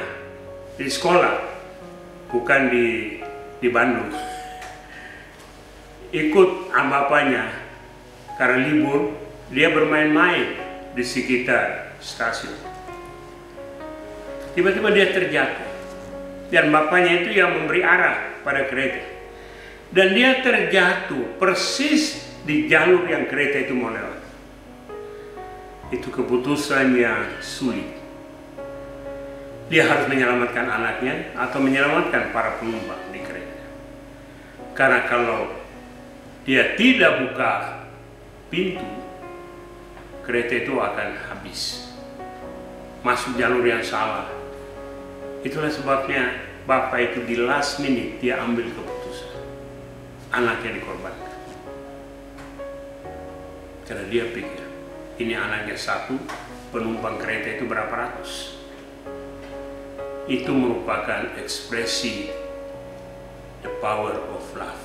di sekolah, bukan di Bandung, ikut sama bapaknya karena libur, dia bermain-main di sekitar stasiun. Tiba-tiba dia terjatuh, dan bapaknya itu yang memberi arah pada kereta, dan dia terjatuh persis di jalur yang kereta itu mau lewat. Itu keputusan yang sulit. Dia harus menyelamatkan anaknya atau menyelamatkan para penumpang di kereta. Karena kalau dia tidak buka pintu, kereta itu akan habis, masuk jalur yang salah. Itulah sebabnya bapak itu di last minute dia ambil keputusan, anaknya dikorbankan. Karena dia pikir, ini anaknya satu, penumpang kereta itu berapa ratus. Itu merupakan ekspresi the power of love.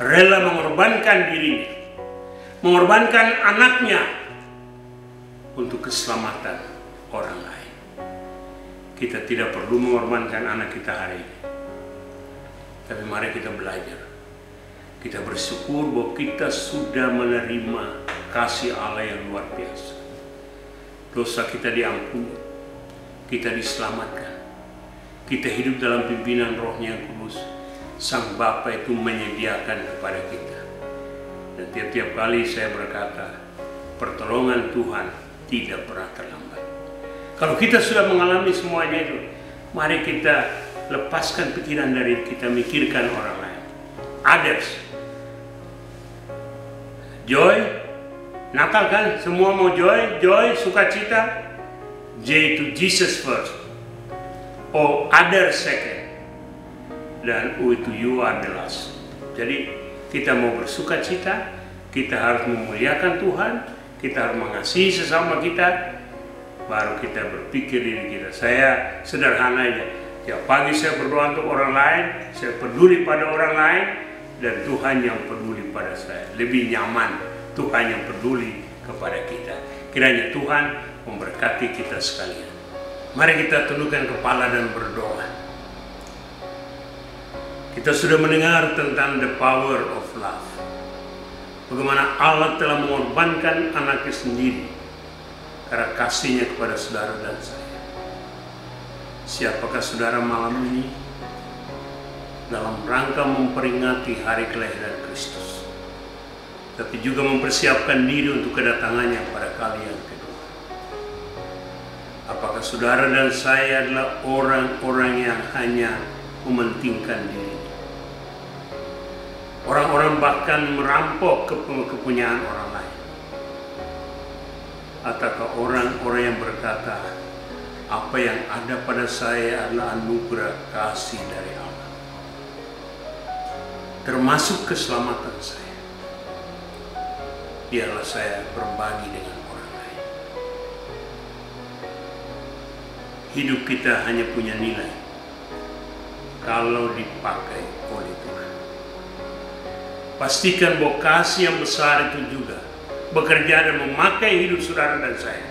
Rela mengorbankan dirinya, mengorbankan anaknya untuk keselamatan orang lain. Kita tidak perlu mengorbankan anak kita hari ini, tapi mari kita belajar. Kita bersyukur bahwa kita sudah menerima kasih Allah yang luar biasa. Dosa kita diampuni, kita diselamatkan, kita hidup dalam pimpinan Roh-Nya yang kudus. Sang Bapa itu menyediakan kepada kita. Dan tiap-tiap kali saya berkata, pertolongan Tuhan tidak pernah terlambat. Kalau kita sudah mengalami semuanya itu, mari kita lepaskan pikiran dari kita mikirkan orang lain. Others. Joy, Natal kan? Semua mau joy, sukacita. J to Jesus first. O other second. Dan U itu you are the last. Jadi kita mau bersukacita, kita harus memuliakan Tuhan, kita harus mengasihi sesama kita, baru kita berpikir diri kita. Saya sederhana aja. Tiap pagi saya berdoa untuk orang lain, saya peduli pada orang lain, dan Tuhan yang peduli pada saya. Lebih nyaman Tuhan yang peduli kepada kita. Kiranya Tuhan memberkati kita sekalian. Mari kita tundukkan kepala dan berdoa. Kita sudah mendengar tentang the power of love. Bagaimana Allah telah mengorbankan anaknya sendiri karena kasihnya kepada saudara dan saya. Siapakah saudara malam ini dalam rangka memperingati hari kelahiran Kristus, tapi juga mempersiapkan diri untuk kedatangannya pada kali yang kedua? Apakah saudara dan saya adalah orang-orang yang hanya mementingkan diri? Orang-orang bahkan merampok kepunyaan orang lain? Ataukah orang-orang yang berkata, apa yang ada pada saya adalah anugerah kasih dari Allah, termasuk keselamatan saya, biarlah saya berbagi dengan orang lain. Hidup kita hanya punya nilai kalau dipakai oleh Tuhan. Pastikan bahwa kasih yang besar itu juga bekerja dan memakai hidup saudara dan saya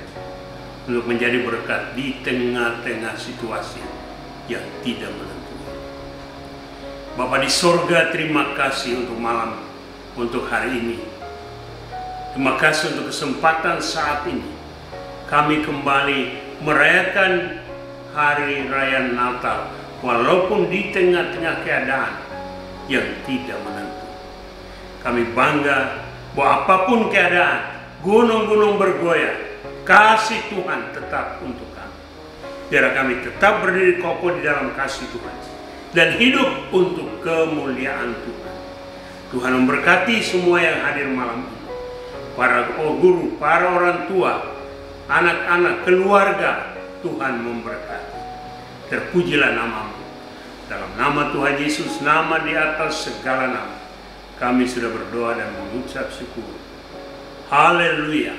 untuk menjadi berkat di tengah-tengah situasi yang tidak menentu. Bapa di sorga, terima kasih untuk malam, untuk hari ini. Terima kasih untuk kesempatan saat ini. Kami kembali merayakan hari raya Natal, walaupun di tengah-tengah keadaan yang tidak menentu. Kami bangga bahwa apapun keadaan, gunung-gunung bergoyang, kasih Tuhan tetap untuk kami. Biar kami tetap berdiri kokoh di dalam kasih Tuhan dan hidup untuk kemuliaan Tuhan. Tuhan memberkati semua yang hadir malam ini. Para guru, para orang tua, anak-anak, keluarga, Tuhan memberkati. Terpujilah namamu. Dalam nama Tuhan Yesus, nama di atas segala nama, kami sudah berdoa dan mengucap syukur. Haleluya.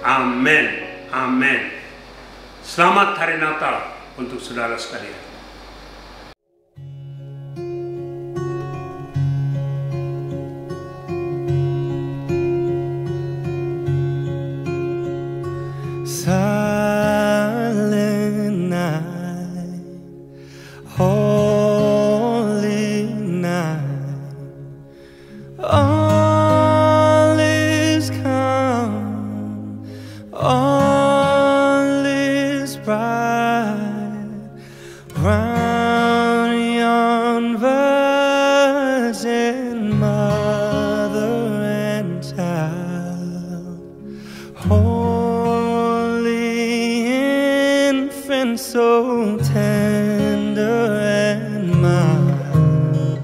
Amin. Amin. Selamat Hari Natal untuk saudara sekalian. Silent night, holy night, all is calm, all is bright, round yon virgin mother and child, so tender and mild,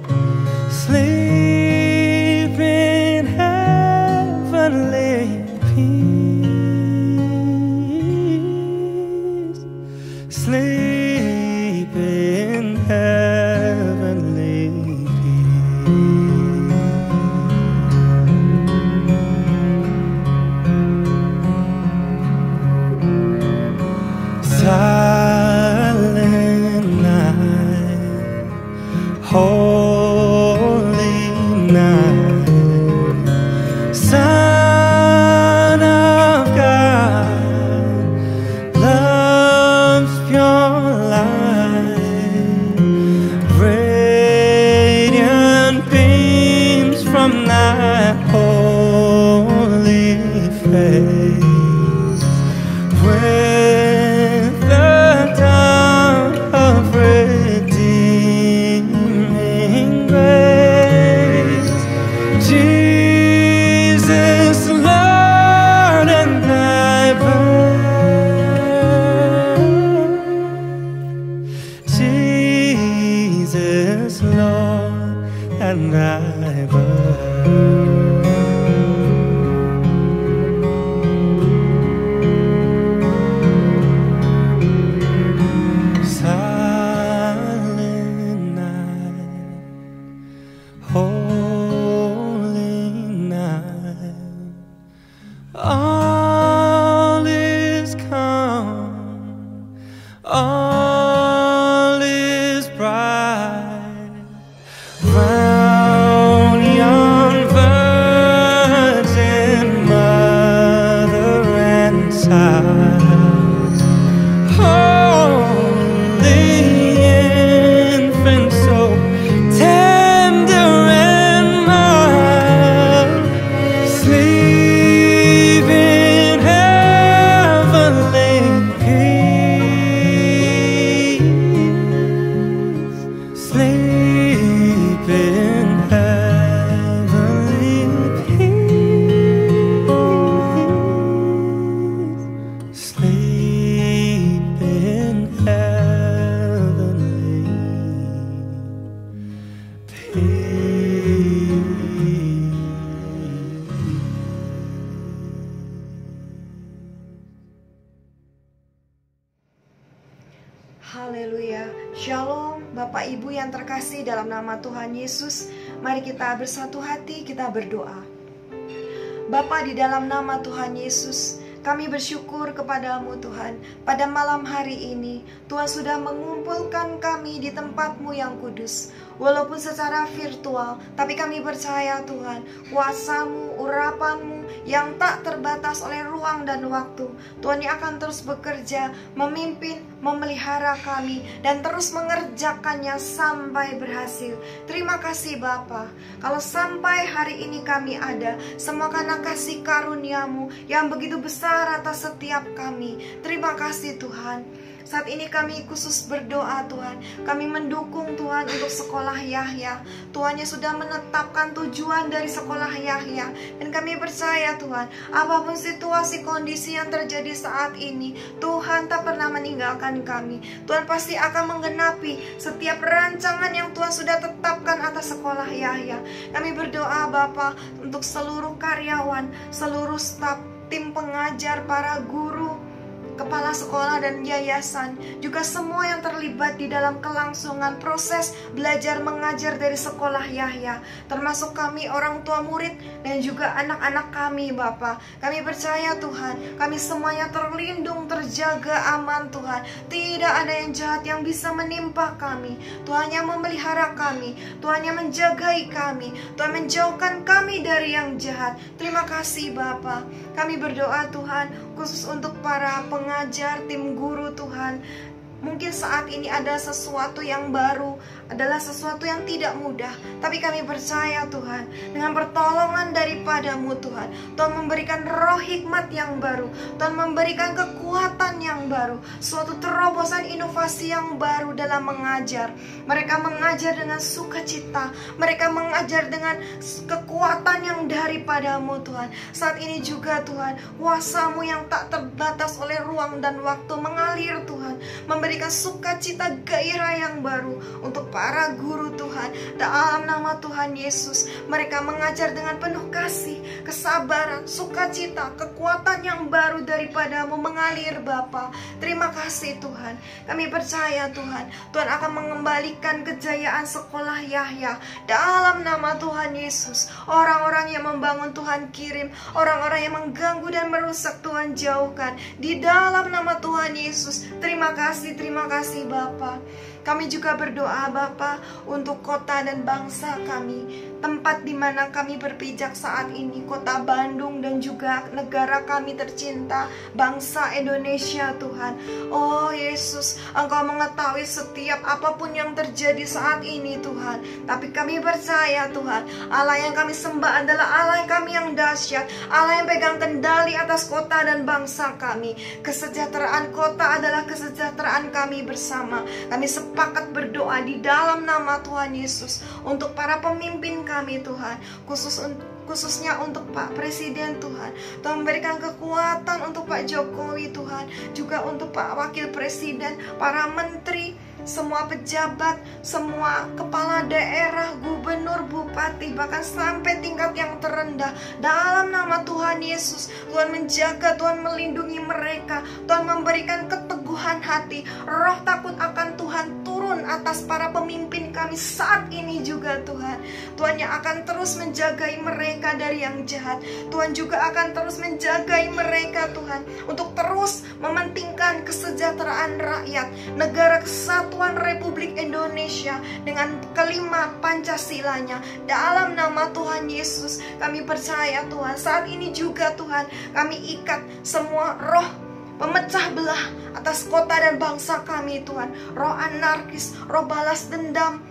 sleep in heavenly peace, sleep in heavenly peace. Holy night, Son of God, love's pure light, radiant beams from thy holy face, with the dawn of Jesus, Lord and thy birth, Jesus, Lord and thy birth. All is calm, all is bright, round yon virgin mother and child, holy infant, so tender and mild, sleep in heavenly peace, sleep in heavenly peace, sleep in heavenly peace. Haleluya. Shalom Bapak Ibu yang terkasih dalam nama Tuhan Yesus. Mari kita bersatu hati, kita berdoa. Bapa, di dalam nama Tuhan Yesus, kami bersyukur kepadamu Tuhan. Pada malam hari ini Tuhan sudah mengumpulkan kami di tempat-Mu yang kudus. Walaupun secara virtual, tapi kami percaya Tuhan, kuasa-Mu, urapan-Mu yang tak terbatas oleh ruang dan waktu, Tuhan yang akan terus bekerja, memimpin, memelihara kami, dan terus mengerjakannya sampai berhasil. Terima kasih Bapa, kalau sampai hari ini kami ada, semua karena kasih karunia-Mu yang begitu besar atas setiap kami. Terima kasih Tuhan. Saat ini kami khusus berdoa Tuhan. Kami mendukung Tuhan untuk sekolah Yahya. Tuhan yang sudah menetapkan tujuan dari sekolah Yahya. Dan kami percaya Tuhan, apapun situasi kondisi yang terjadi saat ini, Tuhan tak pernah meninggalkan kami. Tuhan pasti akan menggenapi setiap rancangan yang Tuhan sudah tetapkan atas sekolah Yahya. Kami berdoa Bapa untuk seluruh karyawan, seluruh staf, tim pengajar, para guru, kepala sekolah dan yayasan, juga semua yang terlibat di dalam kelangsungan proses belajar mengajar dari sekolah Yahya, termasuk kami orang tua murid dan juga anak-anak kami Bapa. Kami percaya Tuhan, kami semuanya terlindung, terjaga, aman Tuhan. Tidak ada yang jahat yang bisa menimpa kami. Tuhan yang memelihara kami, Tuhan yang menjagai kami, Tuhan menjauhkan kami dari yang jahat. Terima kasih Bapa. Kami berdoa Tuhan, khusus untuk para pengajar, tim guru Tuhan. Mungkin saat ini ada sesuatu yang baru, adalah sesuatu yang tidak mudah. Tapi kami percaya Tuhan, dengan pertolongan daripadamu Tuhan, Tuhan memberikan roh hikmat yang baru, Tuhan memberikan kekuatan yang baru, suatu terobosan inovasi yang baru dalam mengajar. Mereka mengajar dengan sukacita, mereka mengajar dengan kekuatan yang daripadamu Tuhan. Saat ini juga Tuhan, kuasa-Mu yang tak terbatas oleh ruang dan waktu mengalir Tuhan, memberikan sukacita gairah yang baru untuk para guru Tuhan. Dalam nama Tuhan Yesus, mereka mengajar dengan penuh kasih, kesabaran, sukacita, kekuatan yang baru daripadamu mengalir Bapa. Terima kasih Tuhan. Kami percaya Tuhan, Tuhan akan mengembalikan kejayaan sekolah Yahya. Dalam nama Tuhan Yesus, orang-orang yang membangun Tuhan kirim, orang-orang yang mengganggu dan merusak Tuhan jauhkan. Di dalam nama Tuhan Yesus, terima kasih Bapa. Kami juga berdoa Bapa untuk kota dan bangsa kami, tempat di mana kami berpijak saat ini, kota Bandung dan juga negara kami tercinta, bangsa Indonesia Tuhan. Oh Yesus, Engkau mengetahui setiap apapun yang terjadi saat ini Tuhan. Tapi kami percaya Tuhan, Allah yang kami sembah adalah Allah kami yang dahsyat, Allah yang pegang kendali atas kota dan bangsa kami. Kesejahteraan kota adalah kesejahteraan kami bersama. Kami sepakat berdoa di dalam nama Tuhan Yesus untuk para pemimpin kami Tuhan, khususnya untuk Pak Presiden Tuhan. Tuhan memberikan kekuatan untuk Pak Jokowi Tuhan, juga untuk Pak Wakil Presiden, para menteri, semua pejabat, semua kepala daerah, gubernur, bupati, bahkan sampai tingkat yang terendah. Dalam nama Tuhan Yesus, Tuhan menjaga, Tuhan melindungi mereka, Tuhan memberikan keteguhan hati, roh takut akan Tuhan turun atas para pemimpin kami saat ini juga Tuhan. Tuhan yang akan terus menjagai mereka dari yang jahat. Tuhan juga akan terus menjagai mereka Tuhan, untuk terus mementingkan kesejahteraan rakyat, negara kesatuan Republik Indonesia dengan kelima Pancasilanya. Dalam nama Tuhan Yesus, kami percaya Tuhan, saat ini juga Tuhan, kami ikat semua roh pemecah belah atas kota dan bangsa kami Tuhan, roh anarkis, roh balas dendam.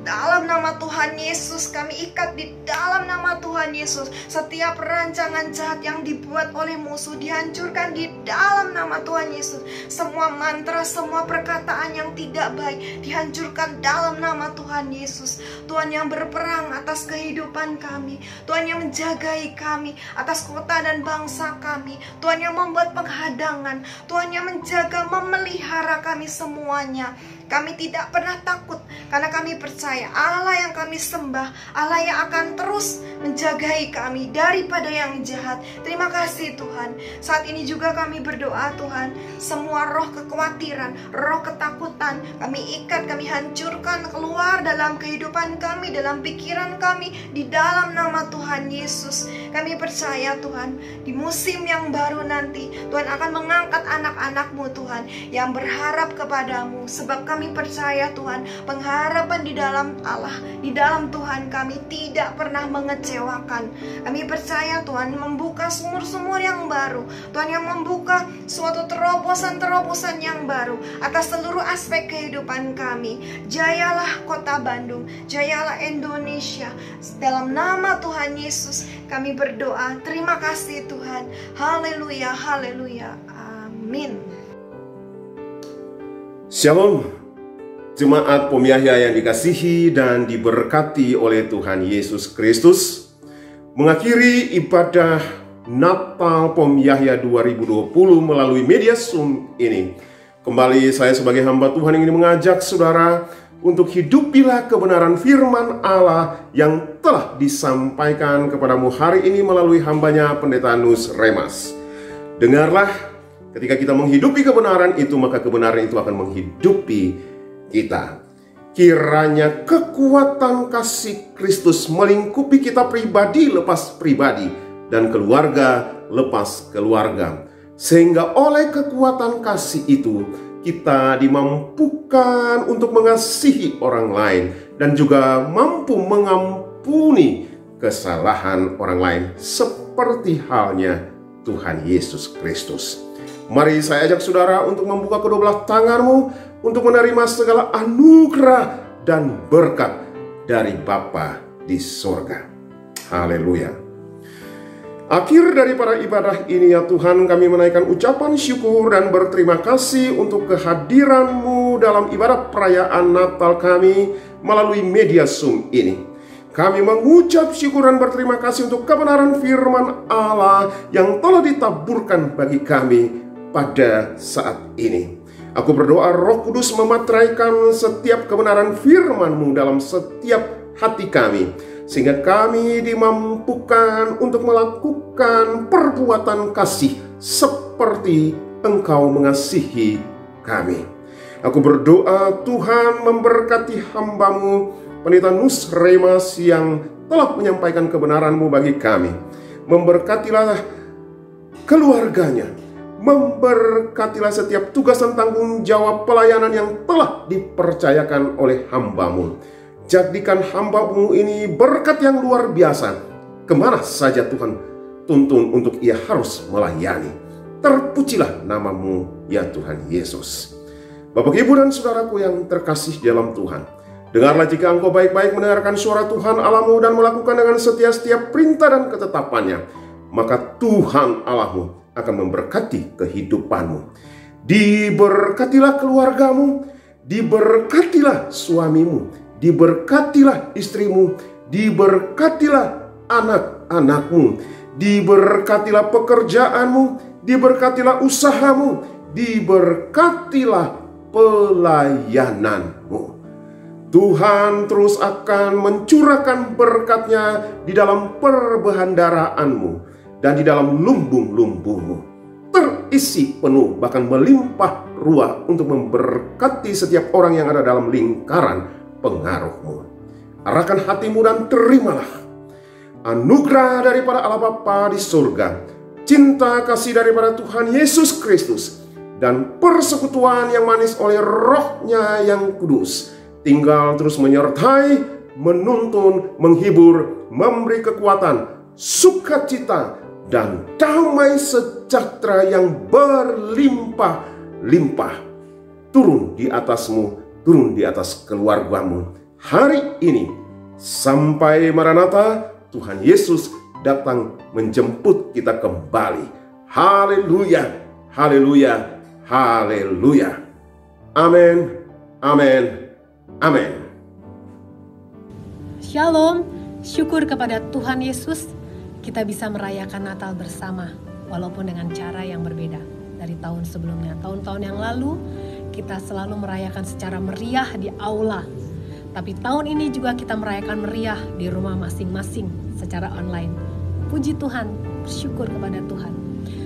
Dalam nama Tuhan Yesus, kami ikat di dalam nama Tuhan Yesus. Setiap rancangan jahat yang dibuat oleh musuh dihancurkan di dalam nama Tuhan Yesus. Semua mantra, semua perkataan yang tidak baik dihancurkan dalam nama Tuhan Yesus. Tuhan yang berperang atas kehidupan kami, Tuhan yang menjagai kami atas kota dan bangsa kami, Tuhan yang membuat penghadangan, Tuhan yang menjaga, memelihara kami semuanya. Kami tidak pernah takut karena kami percaya Allah yang kami sembah, Allah yang akan terus menjagai kami daripada yang jahat. Terima kasih Tuhan. Saat ini juga kami berdoa Tuhan, semua roh kekhawatiran, roh ketakutan kami ikat, kami hancurkan keluar dalam kehidupan kami, dalam pikiran kami, di dalam nama Tuhan Yesus. Kami percaya Tuhan, di musim yang baru nanti Tuhan akan mengangkat anak-anak-Mu Tuhan yang berharap kepadamu, sebab kami percaya Tuhan, pengharapan di dalam Allah, di dalam Tuhan kami tidak pernah mengecewakan. Kami percaya Tuhan membuka sumur-sumur yang baru, Tuhan yang membuka suatu terobosan-terobosan yang baru atas seluruh aspek kehidupan kami. Jayalah kota Bandung, jayalah Indonesia. Dalam nama Tuhan Yesus kami berdoa. Terima kasih Tuhan. Haleluya, haleluya. Amin. Shalom, jemaat Pom Yahya yang dikasihi dan diberkati oleh Tuhan Yesus Kristus. Mengakhiri ibadah Natal Pom Yahya 2020 melalui media Zoom ini, kembali saya sebagai hamba Tuhan ingin mengajak saudara untuk hidupilah kebenaran firman Allah yang telah disampaikan kepadamu hari ini melalui hambanya Pendeta Nus Remas. Dengarlah, ketika kita menghidupi kebenaran itu, maka kebenaran itu akan menghidupi kita. Kiranya kekuatan kasih Kristus melingkupi kita pribadi lepas pribadi dan keluarga lepas keluarga, sehingga oleh kekuatan kasih itu kita dimampukan untuk mengasihi orang lain dan juga mampu mengampuni kesalahan orang lain seperti halnya Tuhan Yesus Kristus. Mari saya ajak saudara untuk membuka kedua belah tanganmu untuk menerima segala anugerah dan berkat dari Bapa di sorga. Haleluya. Akhir daripada ibadah ini ya Tuhan, kami menaikkan ucapan syukur dan berterima kasih untuk kehadiran-Mu dalam ibadah perayaan Natal kami melalui media Zoom ini. Kami mengucap syukur dan berterima kasih untuk kebenaran firman Allah yang telah ditaburkan bagi kami pada saat ini. Aku berdoa Roh Kudus memateraikan setiap kebenaran firman-Mu dalam setiap hati kami, sehingga kami dimampukan untuk melakukan perbuatan kasih seperti Engkau mengasihi kami. Aku berdoa Tuhan memberkati hamba-Mu Pendeta Nus Remas yang telah menyampaikan kebenaran-Mu bagi kami. Memberkatilah keluarganya, memberkatilah setiap tugas dan tanggung jawab pelayanan yang telah dipercayakan oleh hamba-Mu. Jadikan hamba-Mu ini berkat yang luar biasa, kemana saja Tuhan tuntun untuk ia harus melayani. Terpujilah nama-Mu ya Tuhan Yesus. Bapak, Ibu, dan saudaraku yang terkasih dalam Tuhan, dengarlah jika engkau baik-baik mendengarkan suara Tuhan Allahmu dan melakukan dengan setia setiap perintah dan ketetapannya, maka Tuhan Allahmu akan memberkati kehidupanmu. Diberkatilah keluargamu, diberkatilah suamimu, diberkatilah istrimu, diberkatilah anak-anakmu, diberkatilah pekerjaanmu, diberkatilah usahamu, diberkatilah pelayananmu. Tuhan terus akan mencurahkan berkat-Nya di dalam perbendaharaan-Mu dan di dalam lumbung-lumbungmu. Terisi penuh, bahkan melimpah ruah untuk memberkati setiap orang yang ada dalam lingkaran pengaruh-Mu. Arahkan hatimu dan terimalah anugerah daripada Allah Bapa di surga, cinta kasih daripada Tuhan Yesus Kristus, dan persekutuan yang manis oleh Roh-Nya yang kudus tinggal terus menyertai, menuntun, menghibur, memberi kekuatan, sukacita, dan damai sejahtera yang berlimpah-limpah turun di atasmu, turun di atas keluargamu hari ini sampai Maranatha Tuhan Yesus datang menjemput kita kembali. Haleluya, haleluya, haleluya. Amin, amin, amin. Shalom, syukur kepada Tuhan Yesus, kita bisa merayakan Natal bersama, walaupun dengan cara yang berbeda dari tahun sebelumnya. Tahun-tahun yang lalu, kita selalu merayakan secara meriah di aula. Tapi tahun ini juga kita merayakan meriah di rumah masing-masing secara online. Puji Tuhan, bersyukur kepada Tuhan.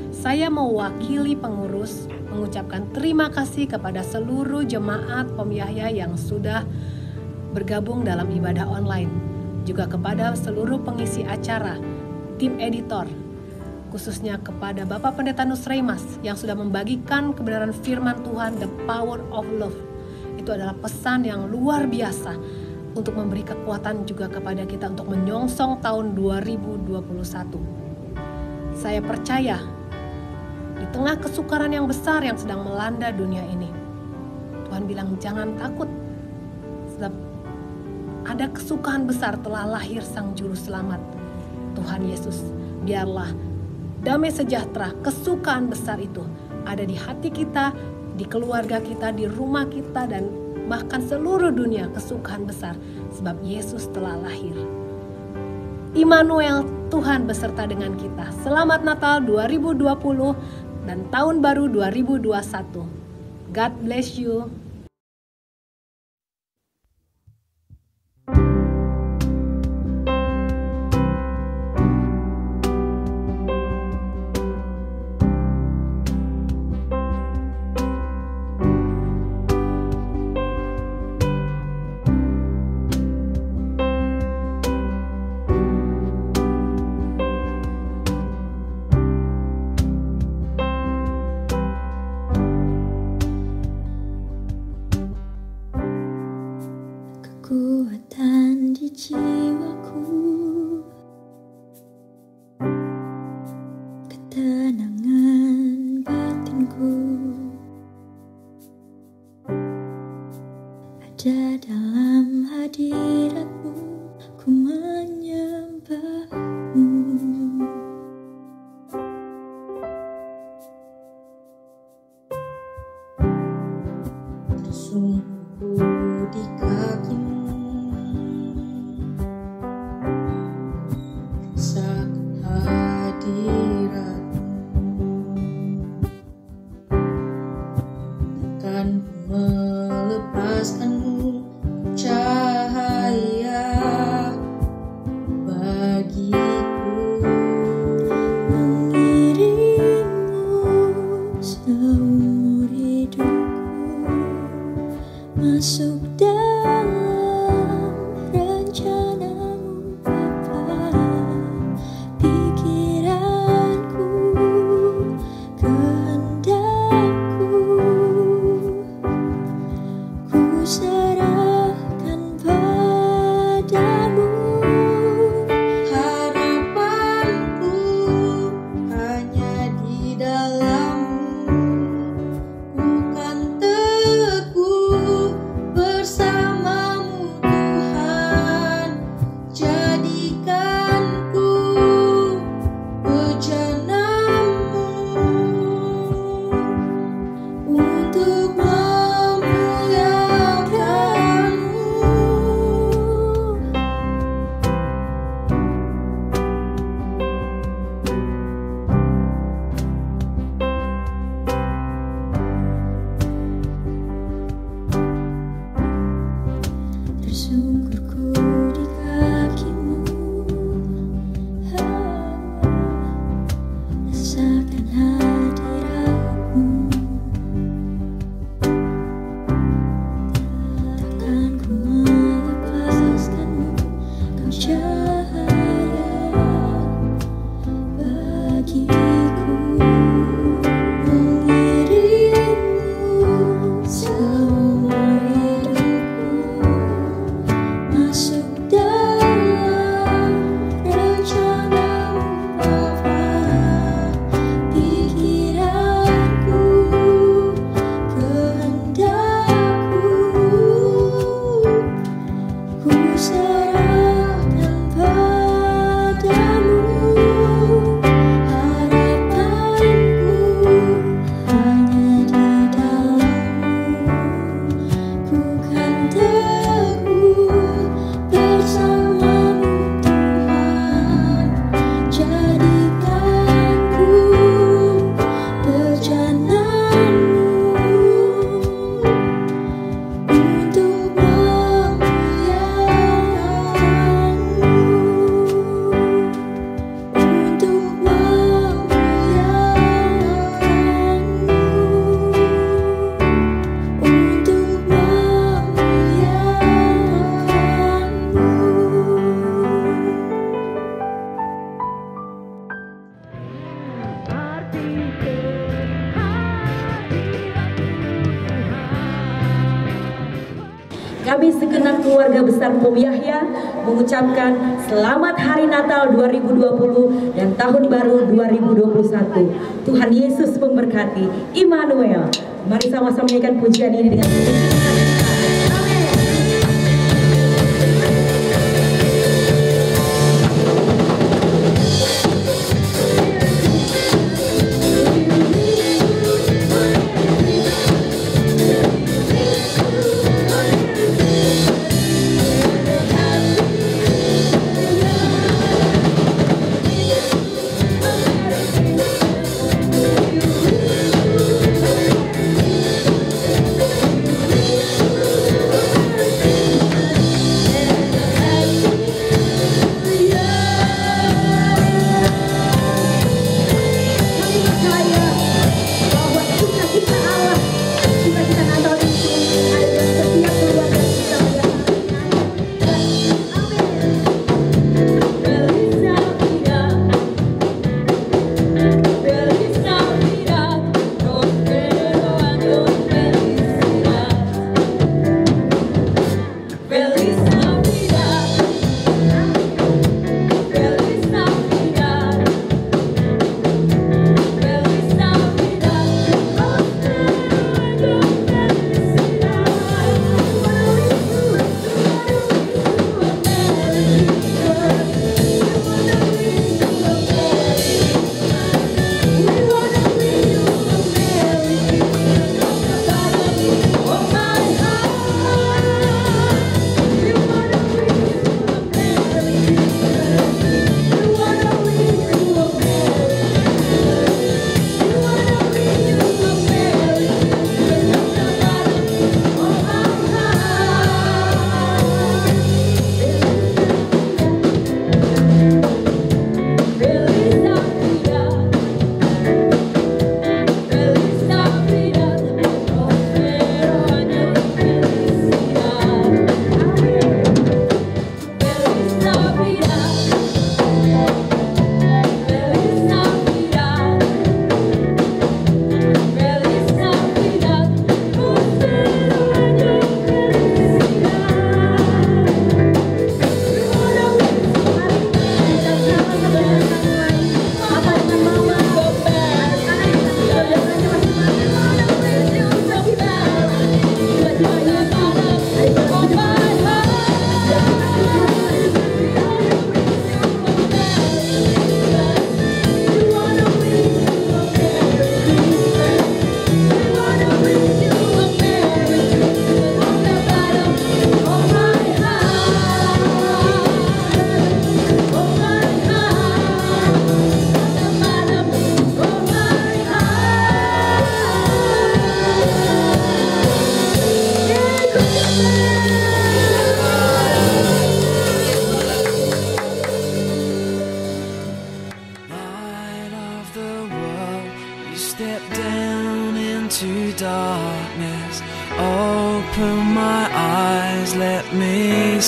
Saya mewakili pengurus mengucapkan terima kasih kepada seluruh jemaat Pom Yahya yang sudah bergabung dalam ibadah online. Juga kepada seluruh pengisi acara, tim editor, khususnya kepada Bapak Pendeta Nus Remas yang sudah membagikan kebenaran firman Tuhan, the power of love. Itu adalah pesan yang luar biasa untuk memberi kekuatan juga kepada kita untuk menyongsong tahun 2021. Saya percaya di tengah kesukaran yang besar yang sedang melanda dunia ini, Tuhan bilang jangan takut, sebab ada kesukaan besar telah lahir Sang Juru Selamat, Tuhan Yesus. Biarlah damai sejahtera, kesukaan besar itu ada di hati kita, di keluarga kita, di rumah kita, dan bahkan seluruh dunia kesukaan besar sebab Yesus telah lahir. Immanuel, Tuhan beserta dengan kita. Selamat Natal 2020 dan Tahun Baru 2021. God bless you. Kekuatan di jiwaku, ketenangan batinku, ada dalam hadiratmu, ku menyembahmu. Tersungkur di kakimu, melepaskanmu cahaya bagiku, mengiringmu seumur hidupku, masuk dalam rencanamu Bapa, pikiranku, kehendakku serahkan padamu. Harapanku hanya di dalam-Mu, ku kan teguh bersama-Mu Tuhan. Jadikanku bejana-Mu untuk tersungkurku di kakimu, rasakan hadiratmu, takkan ku melepaskanmu, kau cahaya bagiku, mengiringmu seumur hidupku, masuk dalam rencana-Mu Bapa, pikiranku, kehendakku, ku serahkan padamu. Harapanku hanya di dalam-Mu, ku kan teguh bersama-Mu Tuhan. Jadikanku bejana-Mu untuk memuliakan-Mu, untuk memuliakan-Mu, untuk Kami segenap keluarga besar Pom Yahya mengucapkan Selamat Hari Natal 2020 dan Tahun Baru 2021. Tuhan Yesus memberkati. Immanuel. Mari sama-sama menyanyikan pujian ini dengan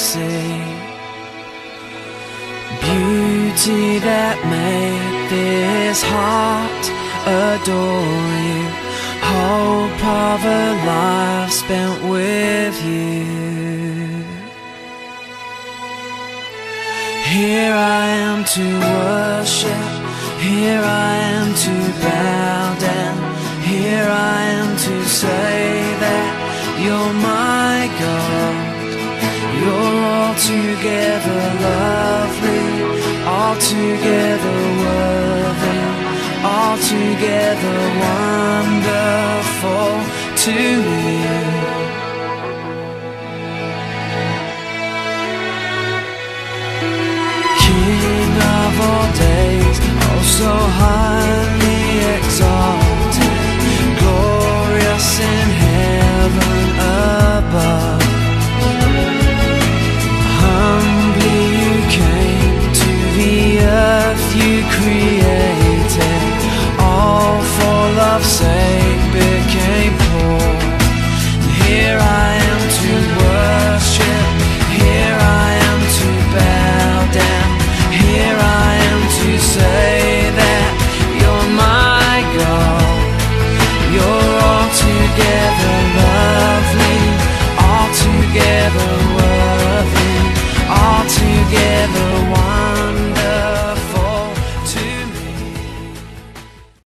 see. Beauty that made this heart adore you. Hope of a life spent with you. Here I am to worship, here I am to bow down, here I am to say that you're my God. You're altogether lovely, altogether worthy, altogether wonderful to me. King of all days, oh so high